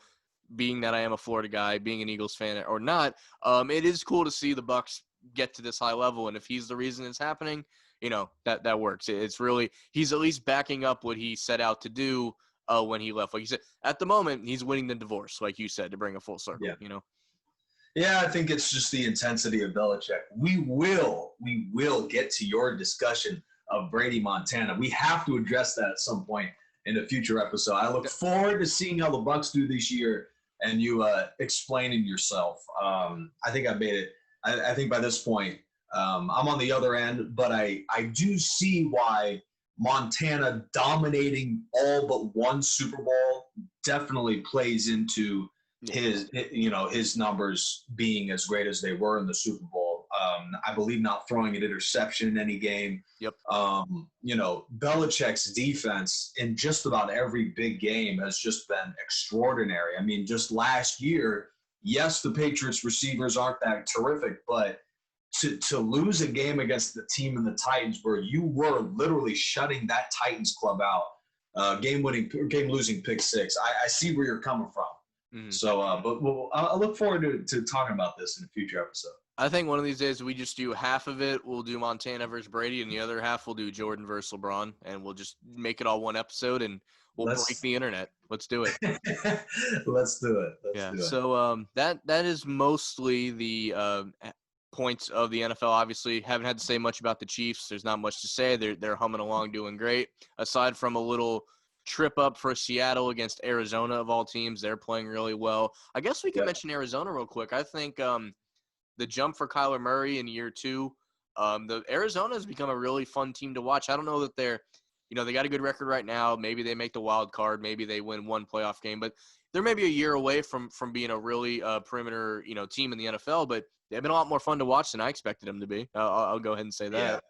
Speaker 1: being that I am a Florida guy, being an Eagles fan or not, it is cool to see the Bucs get to this high level. And if he's the reason it's happening, that works. It's really, he's at least backing up what he set out to do when he left. Like you said, at the moment, he's winning the divorce, like you said, to bring a full circle,
Speaker 2: Yeah, I think it's just the intensity of Belichick. We will get to your discussion of Brady Montana. We have to address that at some point in a future episode. I look forward to seeing how the Bucs do this year and you explaining yourself. I think I made it. I think by this point, I'm on the other end, but I do see why Montana dominating all but one Super Bowl definitely plays into his numbers being as great as they were in the Super Bowl. I believe not throwing an interception in any game.
Speaker 1: Yep.
Speaker 2: Belichick's defense in just about every big game has just been extraordinary. I mean, just last year, yes, the Patriots receivers aren't that terrific, but to lose a game against the team in the Titans where you were literally shutting that Titans club out, game-losing pick six, I see where you're coming from. Mm-hmm. So, I look forward to talking about this in a future episode.
Speaker 1: I think one of these days we just do half of it. We'll do Montana versus Brady, and the other half we'll do Jordan versus LeBron, and we'll just make it all one episode, and we'll break the internet. Let's do it.
Speaker 2: Let's do it. Let's do it.
Speaker 1: So that is mostly the points of the NFL. Obviously, haven't had to say much about the Chiefs. There's not much to say. They're humming along, doing great. Aside from a little trip up for Seattle against Arizona of all teams, they're playing really well. I guess we can mention Arizona real quick. I think the jump for Kyler Murray in year two, the Arizona has become a really fun team to watch. I don't know that they're, they got a good record right now. Maybe they make the wild card. Maybe they win one playoff game, but they're maybe a year away from being a really perimeter, team in the NFL. But they've been a lot more fun to watch than I expected them to be. I'll go ahead and say that.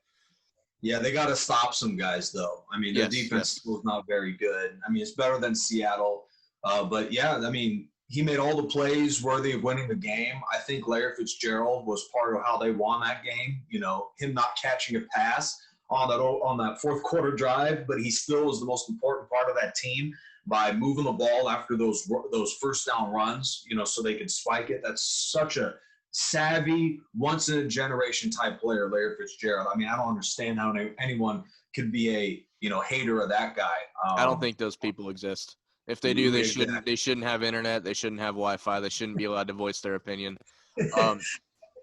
Speaker 2: Yeah, they got to stop some guys, though. I mean, their defense was not very good. I mean, it's better than Seattle. But, yeah, I mean, he made all the plays worthy of winning the game. I think Larry Fitzgerald was part of how they won that game. Him not catching a pass on that fourth quarter drive, but he still was the most important part of that team by moving the ball after those first down runs, so they could spike it. That's such a savvy, once-in-a-generation type player, Larry Fitzgerald. I mean, I don't understand how anyone could be a, hater of that guy.
Speaker 1: I don't think those people exist. If they do, they shouldn't have internet. They shouldn't have Wi-Fi. They shouldn't be allowed to voice their opinion.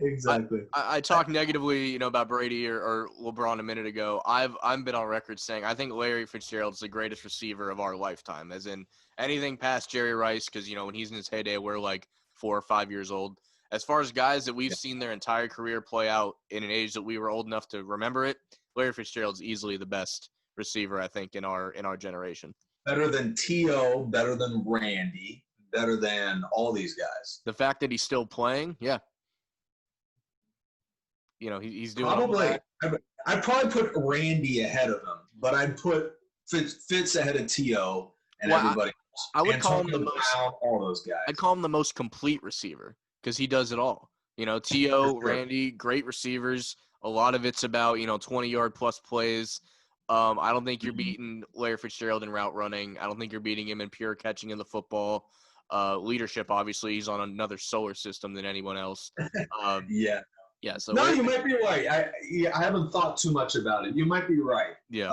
Speaker 2: Exactly.
Speaker 1: I talked negatively, about Brady or LeBron a minute ago. I've been on record saying I think Larry Fitzgerald's the greatest receiver of our lifetime, as in anything past Jerry Rice, because, when he's in his heyday, we're like 4 or 5 years old. As far as guys that we've seen their entire career play out in an age that we were old enough to remember it, Larry Fitzgerald's easily the best receiver, I think, in our generation.
Speaker 2: Better than T.O., better than Randy, better than all these guys.
Speaker 1: The fact that he's still playing, yeah. He's doing
Speaker 2: probably. I'd probably put Randy ahead of him, but I'd put Fitz ahead of T.O. and everybody else.
Speaker 1: I would call him
Speaker 2: all those guys.
Speaker 1: I'd call him the most complete receiver because he does it all. T.O., Randy, great receivers. A lot of it's about 20-yard plus plays. I don't think you're beating Larry Fitzgerald in route running. I don't think you're beating him in pure catching in the football. Leadership, obviously, he's on another solar system than anyone else. Yeah. So
Speaker 2: no, you might be right. I haven't thought too much about it. You might be right.
Speaker 1: Yeah.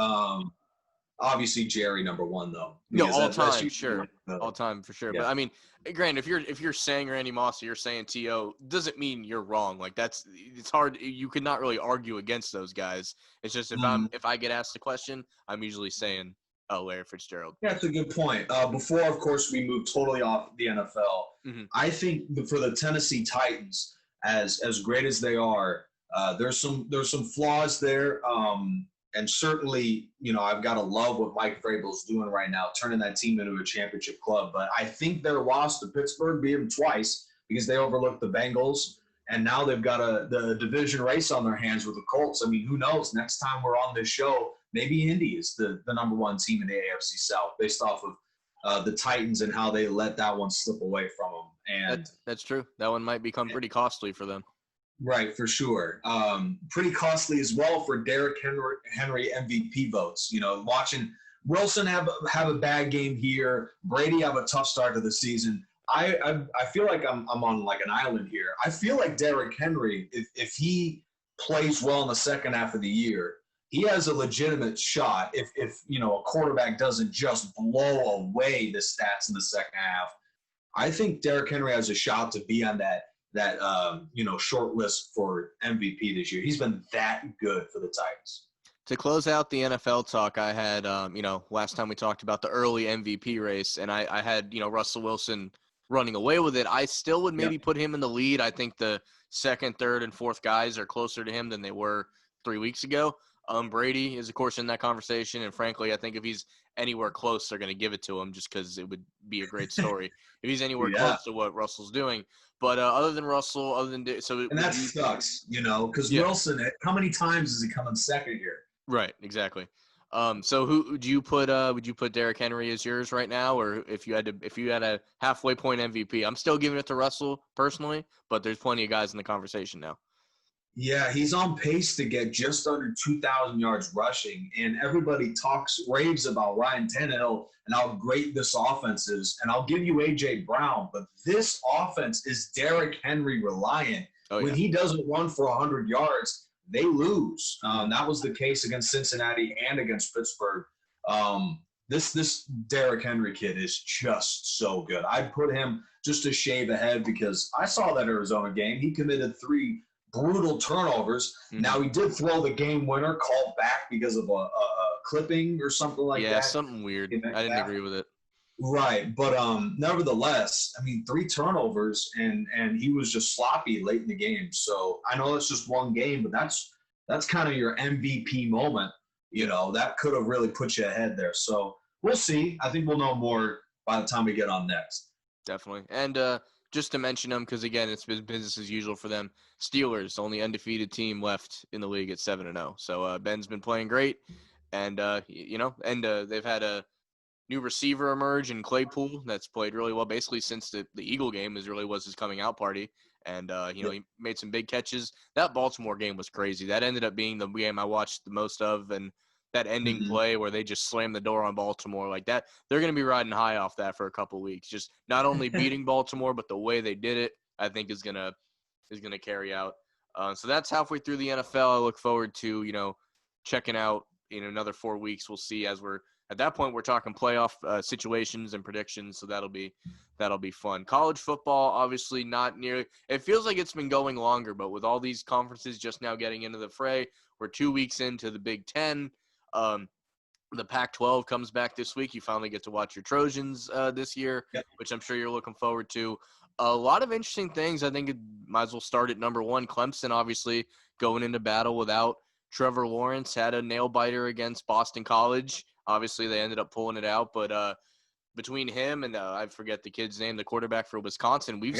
Speaker 2: Obviously, Jerry number one though.
Speaker 1: No,
Speaker 2: Because
Speaker 1: all
Speaker 2: that's
Speaker 1: time,
Speaker 2: usually
Speaker 1: sure, all time for sure.
Speaker 2: yeah.
Speaker 1: But I mean, granted, if you're saying Randy Moss or you're saying T.O., doesn't mean you're wrong. Like it's hard. You could not really argue against those guys. It's just if I get asked a question, I'm usually saying Larry Fitzgerald.
Speaker 2: Yeah, that's a good point. Before, of course, we move totally off the NFL.
Speaker 1: Mm-hmm.
Speaker 2: I think for the Tennessee Titans, as great as they are, there's some flaws there. And certainly, I've got to love what Mike Vrabel's doing right now, turning that team into a championship club. But I think their loss to Pittsburgh beat them twice because they overlooked the Bengals, and now they've got the division race on their hands with the Colts. I mean, who knows? Next time we're on this show, maybe Indy is the number one team in the AFC South based off of the Titans and how they let that one slip away from them. And
Speaker 1: that's true. That one might become pretty costly for them.
Speaker 2: Right, for sure. Pretty costly as well for Derrick Henry MVP votes. Watching Wilson have a bad game here, Brady have a tough start to the season. I feel like I'm on like an island here. I feel like Derrick Henry, if he plays well in the second half of the year, he has a legitimate shot. If a quarterback doesn't just blow away the stats in the second half, I think Derrick Henry has a shot to be on that short list for MVP this year. He's been that good for the Titans.
Speaker 1: To close out the NFL talk, I had, last time we talked about the early MVP race, and I had, Russell Wilson running away with it. I still would maybe put him in the lead. I think the second, third, and fourth guys are closer to him than they were 3 weeks ago. Brady is, of course, in that conversation, and frankly, I think if he's anywhere close, they're going to give it to him just because it would be a great story if he's anywhere close to what Russell's doing. But other than Russell, and
Speaker 2: that sucks, because Wilson, how many times has he come in second here?
Speaker 1: Right, exactly. So who would you put? Would you put Derrick Henry as yours right now, or if you had a halfway point MVP? I'm still giving it to Russell personally, but there's plenty of guys in the conversation now.
Speaker 2: Yeah, he's on pace to get just under 2,000 yards rushing, and everybody raves about Ryan Tannehill and how great this offense is. And I'll give you A.J. Brown, but this offense is Derrick Henry reliant. When he doesn't run for 100 yards, they lose. That was the case against Cincinnati and against Pittsburgh. This Derrick Henry kid is just so good. I'd put him just a shave ahead because I saw that Arizona game. He committed 3 brutal turnovers. Mm-hmm. Now, he did throw the game winner called back because of a clipping or something like that.
Speaker 1: Yeah, something weird. I didn't agree with it.
Speaker 2: Right, but nevertheless, I mean, 3 turnovers, and he was just sloppy late in the game. So I know it's just one game, but that's kind of your MVP moment. That could have really put you ahead there. So we'll see. I think we'll know more by the time we get on next.
Speaker 1: Definitely. And just to mention them, because, again, it's business as usual for them. Steelers, only undefeated team left in the league at 7-0. So Ben's been playing great. And, they've had a new receiver emerge in Claypool that's played really well. Basically, since the Eagle game was his coming out party. And, he made some big catches. That Baltimore game was crazy. That ended up being the game I watched the most of. And that ending play where they just slammed the door on Baltimore like that, they're going to be riding high off that for a couple of weeks. Just not only beating Baltimore, but the way they did it, I think is going to carry out. So that's halfway through the NFL. I look forward to, checking out in another 4 weeks. We'll see at that point, we're talking playoff situations and predictions. So that'll be fun. College football, obviously not nearly, it feels like it's been going longer, but with all these conferences just now getting into the fray, we're 2 weeks into the Big Ten. The Pac-12 comes back this week. You finally get to watch your Trojans this year, which I'm sure you're looking forward to. A lot of interesting things. I think it might as well start at number 1. Clemson, obviously, going into battle without Trevor Lawrence, had a nail-biter against Boston College. Obviously, they ended up pulling it out. But between him and I forget the kid's name, the quarterback for Wisconsin, we've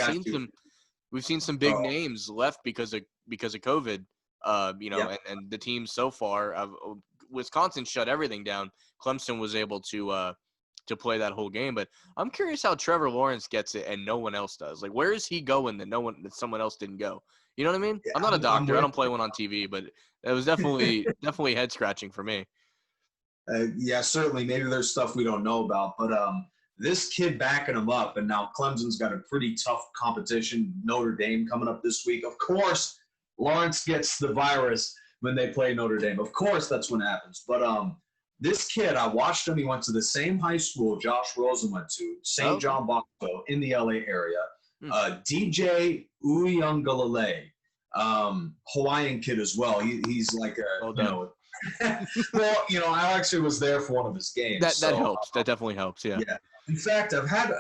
Speaker 1: seen some big names left because of COVID. And the team so far, Wisconsin shut everything down. Clemson was able to play that whole game, but I'm curious how Trevor Lawrence gets it and no one else does. Like, where is he going that someone else didn't go? You know what I mean? I'm not a doctor. I don't play one on TV, but it was definitely head scratching for me.
Speaker 2: Yeah, certainly. Maybe there's stuff we don't know about, but this kid backing him up, and now Clemson's got a pretty tough competition. Notre Dame coming up this week. Of course, Lawrence gets the virus when they play Notre Dame. Of course, that's what happens. But This kid, I watched him. He went to the same high school Josh Rosen went to, St.
Speaker 1: Okay.
Speaker 2: John Bosco in the LA area.
Speaker 1: Hmm.
Speaker 2: DJ Uyunglele, Hawaiian kid as well. He's like
Speaker 1: Well done.
Speaker 2: well, I actually was there for one of his games.
Speaker 1: That helps. That definitely helps. Yeah.
Speaker 2: Yeah. In fact, I've had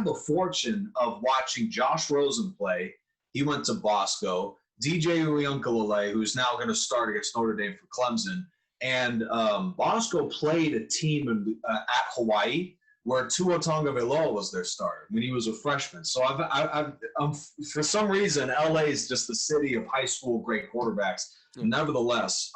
Speaker 2: the fortune of watching Josh Rosen play. He went to Bosco. DJ Uyunglele, who's now going to start against Notre Dame for Clemson. And Bosco played a team at Hawaii where Tua Tagovailoa was their starter when he was a freshman. So I've for some reason, LA is just the city of high school great quarterbacks. Nevertheless,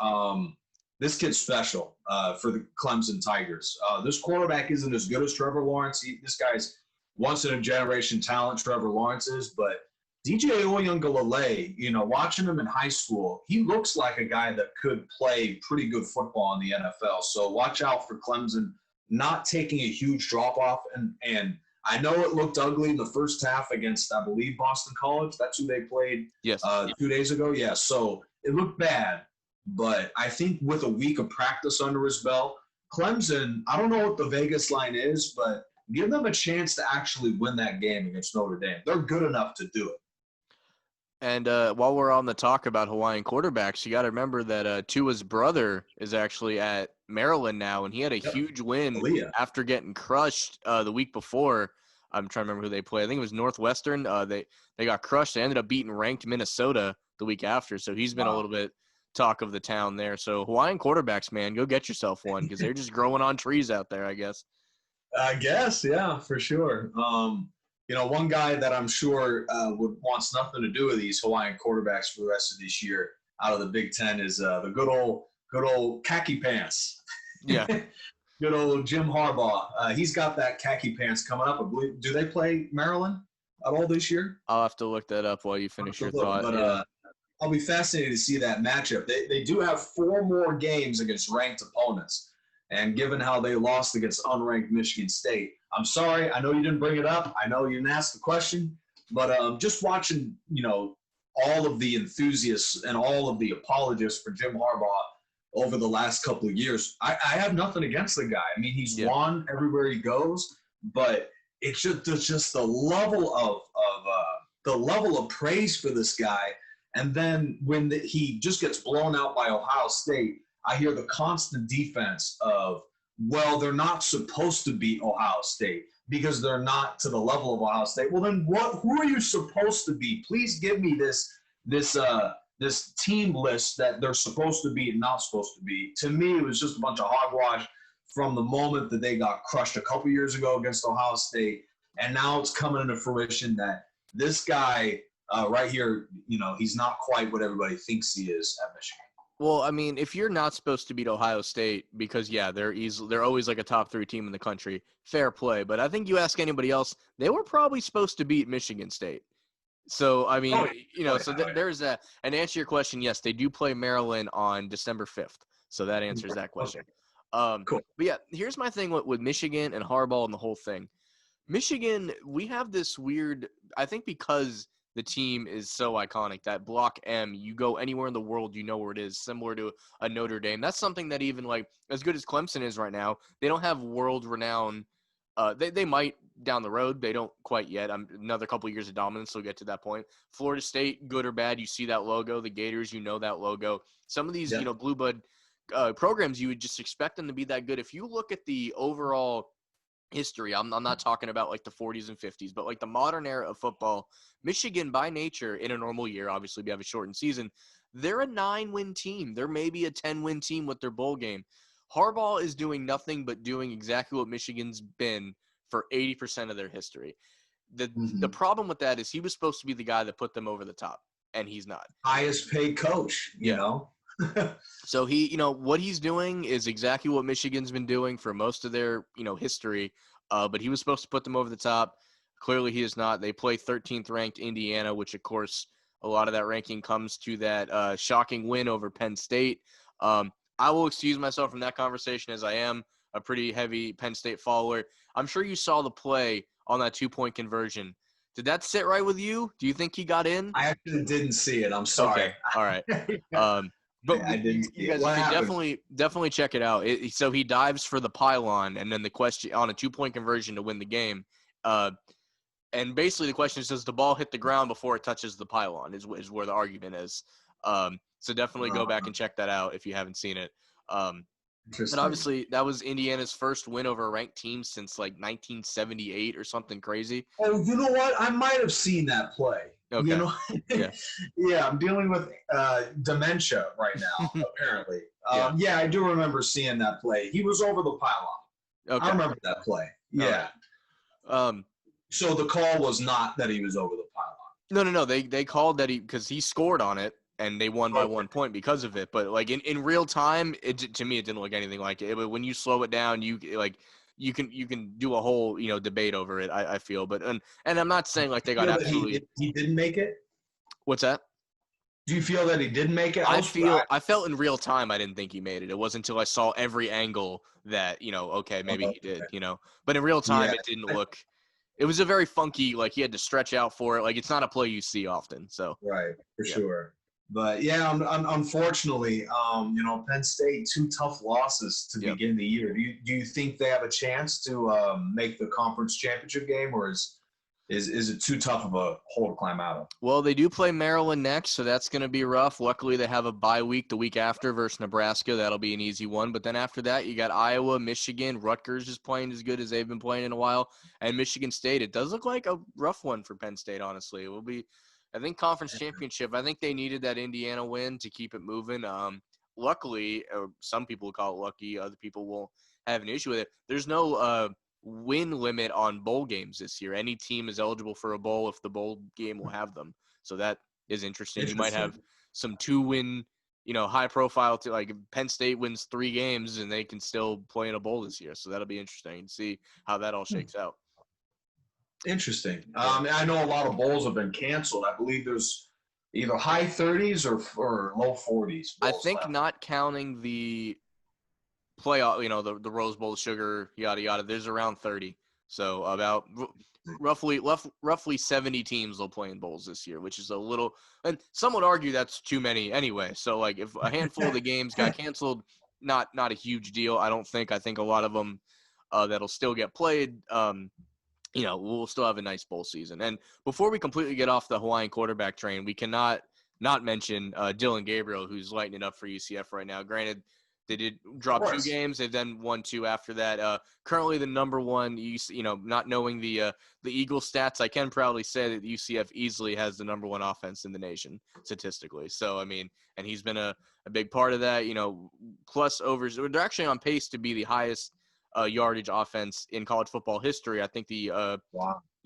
Speaker 2: this kid's special for the Clemson Tigers. This quarterback isn't as good as Trevor Lawrence. This guy's once-in-a-generation talent, Trevor Lawrence is, but DJ Uyunglele, watching him in high school, he looks like a guy that could play pretty good football in the NFL. So watch out for Clemson not taking a huge drop-off. And I know it looked ugly in the first half against, I believe, Boston College. That's who they played 2 days ago. Yeah, so it looked bad. But I think with a week of practice under his belt, Clemson, I don't know what the Vegas line is, but give them a chance to actually win that game against Notre Dame. They're good enough to do it.
Speaker 1: And while we're on the talk about Hawaiian quarterbacks, you got to remember that Tua's brother is actually at Maryland now, and he had a huge win after getting crushed the week before. I'm trying to remember who they played. I think it was Northwestern. They got crushed. They ended up beating ranked Minnesota the week after, so he's been a little bit talk of the town there. So Hawaiian quarterbacks, man, go get yourself one because they're just growing on trees out there, I guess.
Speaker 2: I guess, yeah, for sure. One guy that I'm sure wants nothing to do with these Hawaiian quarterbacks for the rest of this year out of the Big Ten is the good old khaki pants.
Speaker 1: Yeah.
Speaker 2: Good old Jim Harbaugh. He's got that khaki pants coming up. I believe. Do they play Maryland at all this year?
Speaker 1: I'll have to look that up while you finish your thought.
Speaker 2: But I'll be fascinated to see that matchup. They do have 4 more games against ranked opponents. And given how they lost against unranked Michigan State, I'm sorry. I know you didn't bring it up. I know you didn't ask the question. But just watching, all of the enthusiasts and all of the apologists for Jim Harbaugh over the last couple of years, I have nothing against the guy. I mean, he's won everywhere he goes. But it's just the level of praise for this guy. And then when he just gets blown out by Ohio State, I hear the constant defense of, well, they're not supposed to beat Ohio State because they're not to the level of Ohio State. Well, then who are you supposed to be? Please give me this team list that they're supposed to be and not supposed to be. To me, it was just a bunch of hogwash from the moment that they got crushed a couple years ago against Ohio State. And now it's coming into fruition that this guy right here, he's not quite what everybody thinks he is at Michigan.
Speaker 1: Well, I mean, if you're not supposed to beat Ohio State because, they're always like a top 3 team in the country, fair play. But I think you ask anybody else, they were probably supposed to beat Michigan State. So, I mean, there's that. And to answer your question, yes, they do play Maryland on December 5th. So that answers that question.
Speaker 2: Cool.
Speaker 1: But, yeah, here's my thing with Michigan and Harbaugh and the whole thing. Michigan, we have this weird – I think because – the team is so iconic. That Block M, you go anywhere in the world, you know where it is, similar to a Notre Dame. That's something that even, as good as Clemson is right now, they don't have world-renowned they might down the road. They don't quite yet. Another couple of years of dominance, so we'll get to that point. Florida State, good or bad, you see that logo. The Gators, you know that logo. Some of these, blue blood programs, you would just expect them to be that good. If you look at the overall history, I'm not talking about the 40s and 50s, but the modern era of football, Michigan by nature in a normal year, obviously we have a shortened season, they're a 9-win team. They're maybe a 10-win team with their bowl game. Harbaugh is doing nothing but doing exactly what Michigan's been for 80% of their history. The problem with that is he was supposed to be the guy that put them over the top, and he's not.
Speaker 2: Highest paid coach, you know.
Speaker 1: So he, what he's doing is exactly what Michigan's been doing for most of their, history. But he was supposed to put them over the top. Clearly he is not. They play 13th ranked Indiana, which of course a lot of that ranking comes to that shocking win over Penn State. I will excuse myself from that conversation as I am a pretty heavy Penn State follower. I'm sure you saw the play on that 2-point conversion. Did that sit right with you? Do you think he got in?
Speaker 2: I actually didn't see it. I'm sorry.
Speaker 1: Okay. All right. But
Speaker 2: I didn't see
Speaker 1: you
Speaker 2: it.
Speaker 1: guys
Speaker 2: What
Speaker 1: should
Speaker 2: happened?
Speaker 1: definitely check it out. So he dives for the pylon, and then the question on a 2-point conversion to win the game. And basically the question is, does the ball hit the ground before it touches the pylon? Is where the argument is. So definitely go back and check that out if you haven't seen it. But
Speaker 2: Interesting.
Speaker 1: obviously that was Indiana's first win over a ranked team since like 1978 or something crazy.
Speaker 2: Oh, you know what? I might have seen that play. You
Speaker 1: Okay.
Speaker 2: know,
Speaker 1: Yeah.
Speaker 2: yeah, I'm dealing with dementia right now, apparently. Yeah, I do remember seeing that play. He was over the pylon. I
Speaker 1: Okay.
Speaker 2: remember that play. Yeah.
Speaker 1: Right.
Speaker 2: So the call was not that he was over the pylon.
Speaker 1: No. They called that because he scored on it and they won by 1 point because of it. But like in real time, to me it didn't look anything like it. But when you slow it down, you can do a whole debate over it. I feel, but and I'm not saying like they got absolutely.
Speaker 2: He didn't make it.
Speaker 1: What's that?
Speaker 2: Do you feel that he didn't make it?
Speaker 1: I felt in real time I didn't think he made it. It wasn't until I saw every angle that okay, maybe he did. But in real time it didn't look. It was a very funky, like he had to stretch out for it. Like it's not a play you see often. So
Speaker 2: right, for sure. But yeah, unfortunately, Penn State 2 tough losses to begin the year. Do you think they have a chance to make the conference championship game, or is it too tough of a hole to climb out of?
Speaker 1: Well, they do play Maryland next, so that's going to be rough. Luckily, they have a bye week the week after versus Nebraska. That'll be an easy one. But then after that, you got Iowa, Michigan. Rutgers is playing as good as they've been playing in a while. And Michigan State. It does look like a rough one for Penn State, honestly. It will be, I think, conference championship. I think they needed that Indiana win to keep it moving. Luckily, or some people call it lucky. Other people won't have an issue with it. There's no win limit on bowl games this year. Any team is eligible for a bowl if the bowl game will have them. So that is interesting. You might have some 2-win, high profile to like Penn State wins 3 games and they can still play in a bowl this year. So that'll be interesting to see how that all shakes out.
Speaker 2: Interesting. I know a lot of bowls have been canceled. I believe there's either high 30s or low 40s.
Speaker 1: I think not counting the playoff, the Rose Bowl, sugar, yada yada. There's around 30, so about roughly 70 teams will play in bowls this year, which is a little. And some would argue that's too many anyway. So like if a handful of the games got canceled, not a huge deal. I don't think. I think a lot of them that'll still get played. We'll still have a nice bowl season. And before we completely get off the Hawaiian quarterback train, we cannot not mention Dylan Gabriel, who's lighting it up for UCF right now. Granted, they did drop 2 games. They then won 2 after that. Currently the number one, not knowing the Eagles stats, I can proudly say that UCF easily has the number 1 offense in the nation statistically. So, I mean, and he's been a big part of that, plus overs. They're actually on pace to be the highest yardage offense in college football history. I think the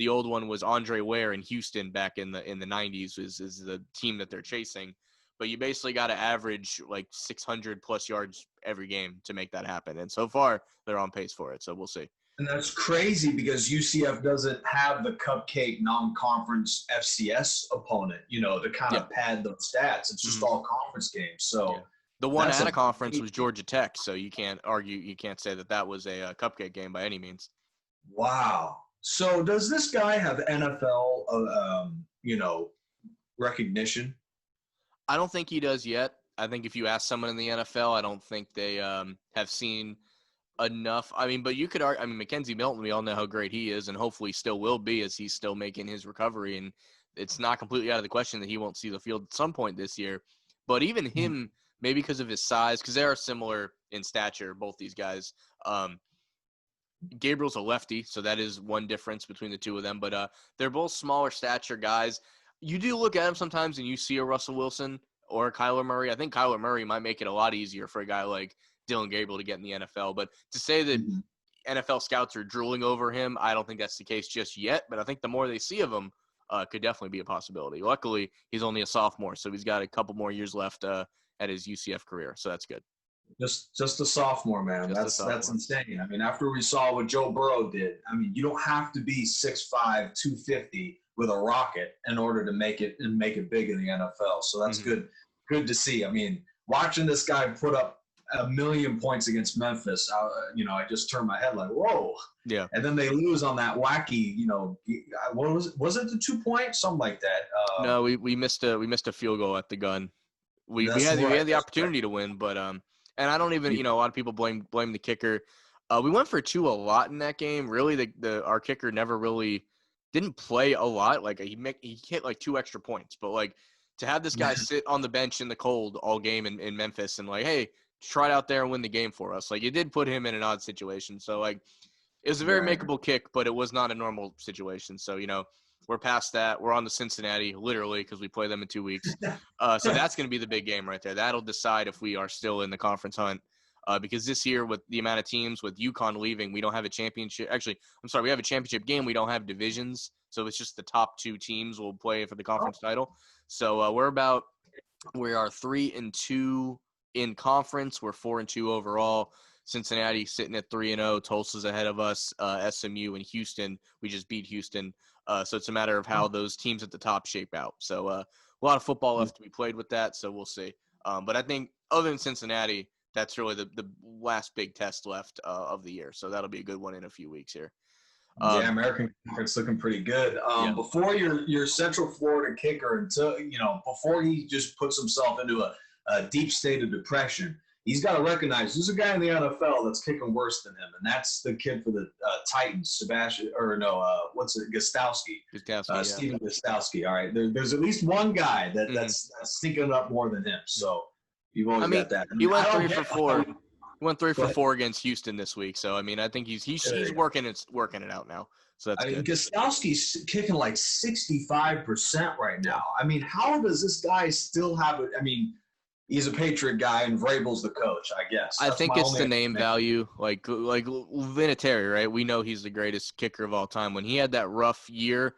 Speaker 1: old one was Andre Ware in Houston back in the 90s is the team that they're chasing. But you basically got to average like 600 plus yards every game to make that happen. And so far, they're on pace for it. So we'll see.
Speaker 2: And that's crazy because UCF doesn't have the cupcake non-conference FCS opponent, to kind of pad those stats. It's just all conference games. So
Speaker 1: the one out of conference was Georgia Tech. So you can't argue. You can't say that was a cupcake game by any means.
Speaker 2: Wow. So does this guy have NFL, recognition?
Speaker 1: I don't think he does yet. I think if you ask someone in the NFL, I don't think they have seen enough. I mean, but you could argue, Mackenzie Milton, we all know how great he is, and hopefully still will be as he's still making his recovery. And it's not completely out of the question that he won't see the field at some point this year. But even him, maybe because of his size, because they are similar in stature, both these guys. Gabriel's a lefty, so that is one difference between the two of them. But they're both smaller stature guys. You do look at them sometimes and you see a Russell Wilson or a Kyler Murray. I think Kyler Murray might make it a lot easier for a guy like Dylan Gabriel to get in the NFL. But to say that NFL scouts are drooling over him, I don't think that's the case just yet. But I think the more they see of him, could definitely be a possibility. Luckily, he's only a sophomore, so he's got a couple more years left at his UCF career. So that's good.
Speaker 2: Just a sophomore, man. That's insane. I mean, after we saw what Joe Burrow did, you don't have to be 6'5", 250 with a rocket in order to make it big in the NFL. So that's good to see. I mean, watching this guy put up 1 million points against Memphis, I just turned my head like, whoa.
Speaker 1: Yeah.
Speaker 2: And then they lose on that wacky, what was it? Was it the 2 point? Something like that.
Speaker 1: No, we missed a field goal at the gun. we
Speaker 2: That's
Speaker 1: had
Speaker 2: right.
Speaker 1: the opportunity to win, but and I don't even a lot of people blame the kicker. We went for 2 a lot in that game. Really, our kicker never really didn't play a lot. Like he hit like 2 extra points, but like to have this guy sit on the bench in the cold all game in Memphis and like, hey, try it out there and win the game for us. Like it did put him in an odd situation. So like it was a very makeable kick, but it was not a normal situation. So we're past that. We're on to Cincinnati, literally, because we play them in 2 weeks. So that's going to be the big game right there. That'll decide if we are still in the conference hunt. Because this year, with the amount of teams, with UConn leaving, we don't have a championship. Actually, I'm sorry, we have a championship game. We don't have divisions. So it's just the top 2 teams will play for the conference title. So we are 3-2 in conference. We're 4-2 overall. Cincinnati sitting at 3-0. Tulsa's ahead of us. SMU and Houston. We just beat Houston. So it's a matter of how those teams at the top shape out. So a lot of football left to be played with that. So we'll see. But I think other than Cincinnati, that's really the last big test left of the year. So that'll be a good one in a few weeks here.
Speaker 2: American Conference looking pretty good. Before your Central Florida kicker, until before he just puts himself into a deep state of depression, he's got to recognize there's a guy in the NFL that's kicking worse than him, and that's the kid for the Titans, Gostowski. Steven Gostowski. All right, there's at least one guy that's sneaking up more than him. So you've always got that.
Speaker 1: He went 3 for 4. He went 3 for 4 against Houston this week. So I mean, I think he's working it out now. So that's good.
Speaker 2: Gostowski's kicking like 65% right now. I mean, how does this guy still have it? I mean, he's a Patriot guy and Vrabel's the coach, I guess.
Speaker 1: I think it's the name value. Like Vinatieri, right? We know he's the greatest kicker of all time. When he had that rough year,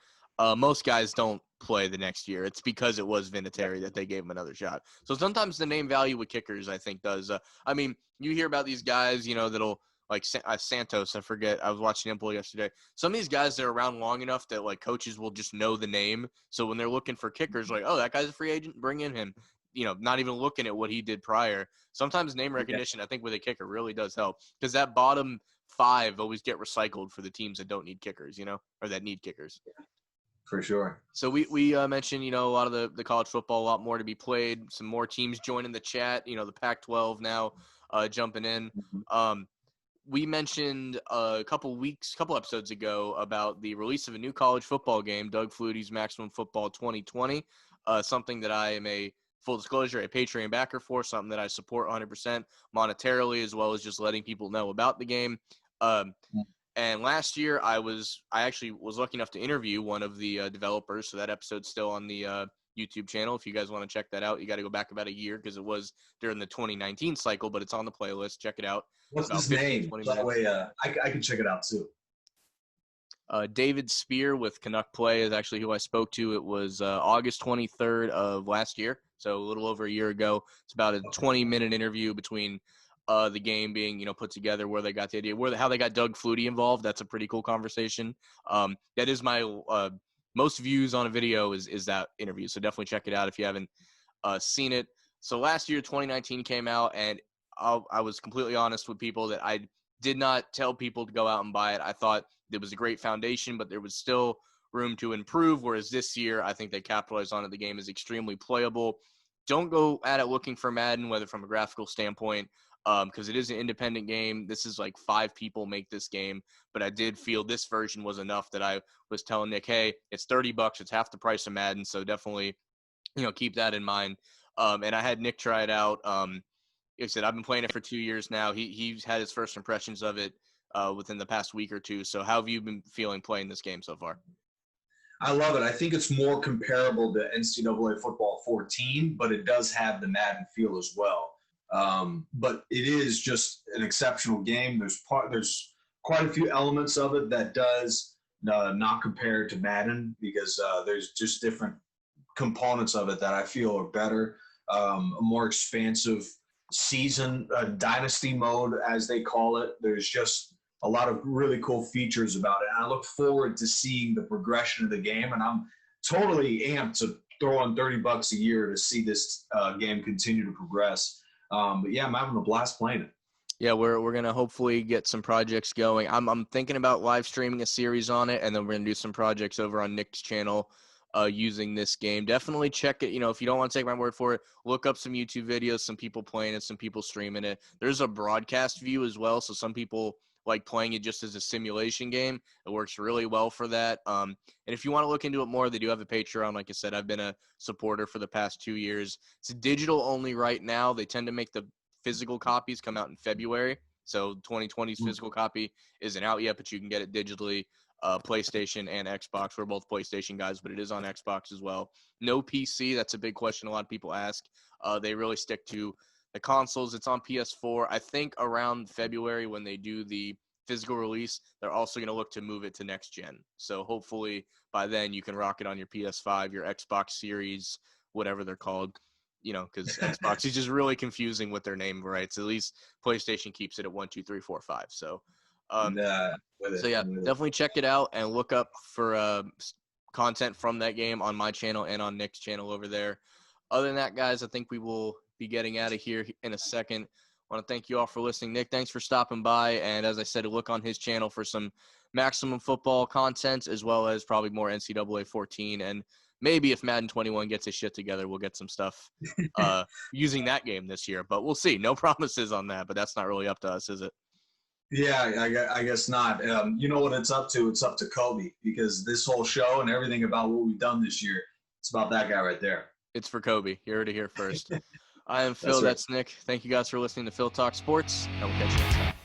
Speaker 1: most guys don't play the next year. It's because it was Vinatieri that they gave him another shot. So sometimes the name value with kickers, I think, does. I mean, you hear about these guys, that'll like Santos. I forget. I was watching him play yesterday. Some of these guys, they're around long enough that like coaches will just know the name. So when they're looking for kickers, like, oh, that guy's a free agent, bring in him. Not even looking at what he did prior. Sometimes name recognition, I think, with a kicker really does help because that bottom 5 always get recycled for the teams that don't need kickers, or that need kickers.
Speaker 2: For sure.
Speaker 1: So we mentioned, a lot of the college football, a lot more to be played, some more teams joining the chat, the Pac-12 now jumping in. We mentioned a couple episodes ago about the release of a new college football game, Doug Fluties Maximum Football 2020, something that I am full disclosure, a Patreon backer for, something that I support 100% monetarily, as well as just letting people know about the game. And last year, I actually was lucky enough to interview one of the developers. So that episode's still on the YouTube channel. If you guys want to check that out, you got to go back about a year because it was during the 2019 cycle, but it's on the playlist. Check it out.
Speaker 2: What's his name? By the way, I can check it out too.
Speaker 1: David Spear with Canuck Play is actually who I spoke to. It was August 23rd of last year, so a little over a year ago. It's about a 20-minute interview between the game being, put together, where they got the idea, how they got Doug Flutie involved. That's a pretty cool conversation. That is my most views on a video is that interview. So definitely check it out if you haven't seen it. So last year, 2019 came out, and I was completely honest with people that I did not tell people to go out and buy it. I thought it was a great foundation, but there was still room to improve. Whereas this year, I think they capitalized on it. The game is extremely playable. Don't go at it looking for Madden, whether from a graphical standpoint, because it is an independent game. This is like 5 people make this game, but I did feel this version was enough that I was telling Nick, hey, it's $30. It's half the price of Madden. So definitely, keep that in mind. And I had Nick try it out. Like I said, I've been playing it for 2 years now. He's had his first impressions of it within the past week or two. So how have you been feeling playing this game so far?
Speaker 2: I love it. I think it's more comparable to NCAA Football 14, but it does have the Madden feel as well. But it is just an exceptional game. There's quite a few elements of it that does not compare to Madden because there's just different components of it that I feel are better. A more expansive season, dynasty mode, as they call it. There's just a lot of really cool features about it. And I look forward to seeing the progression of the game. And I'm totally amped to throw on $30 a year to see this game continue to progress. But yeah, I'm having a blast playing it.
Speaker 1: Yeah, we're gonna hopefully get some projects going. I'm thinking about live streaming a series on it, and then we're gonna do some projects over on Nick's channel using this game. Definitely check it. If you don't want to take my word for it, look up some YouTube videos, some people playing it, some people streaming it. There's a broadcast view as well, so some people like playing it just as a simulation game. It works really well for that. And if you want to look into it more, they do have a Patreon. Like I said, I've been a supporter for the past 2 years. It's digital only right now. They tend to make the physical copies come out in February. So 2020's physical copy isn't out yet, but you can get it digitally. PlayStation and Xbox. We're both PlayStation guys, but it is on Xbox as well. No PC. That's a big question a lot of people ask. They really stick to the consoles. It's on PS4. I think around February when they do the physical release, they're also going to look to move it to next gen. So hopefully by then you can rock it on your PS5, your Xbox Series, whatever they're called. Because Xbox is just really confusing with their name rights. At least PlayStation keeps it at 1, 2, 3, 4, 5. So definitely check it out and look up for content from that game on my channel and on Nick's channel over there. Other than that, guys, I think we will be getting out of here in a second. I want to thank you all for listening. Nick, thanks for stopping by. And as I said, look on his channel for some maximum football content, as well as probably more NCAA 14. And maybe if Madden 21 gets his shit together, we'll get some stuff using that game this year. But we'll see. No promises on that, but that's not really up to us, is it?
Speaker 2: Yeah, I guess not. You know what it's up to? It's up to Kobe, because this whole show and everything about what we've done this year, it's about that guy right there.
Speaker 1: It's for Kobe. You heard it here first. I am Phil. That's Nick. Thank you guys for listening to Phil Talk Sports, and we'll catch you next time.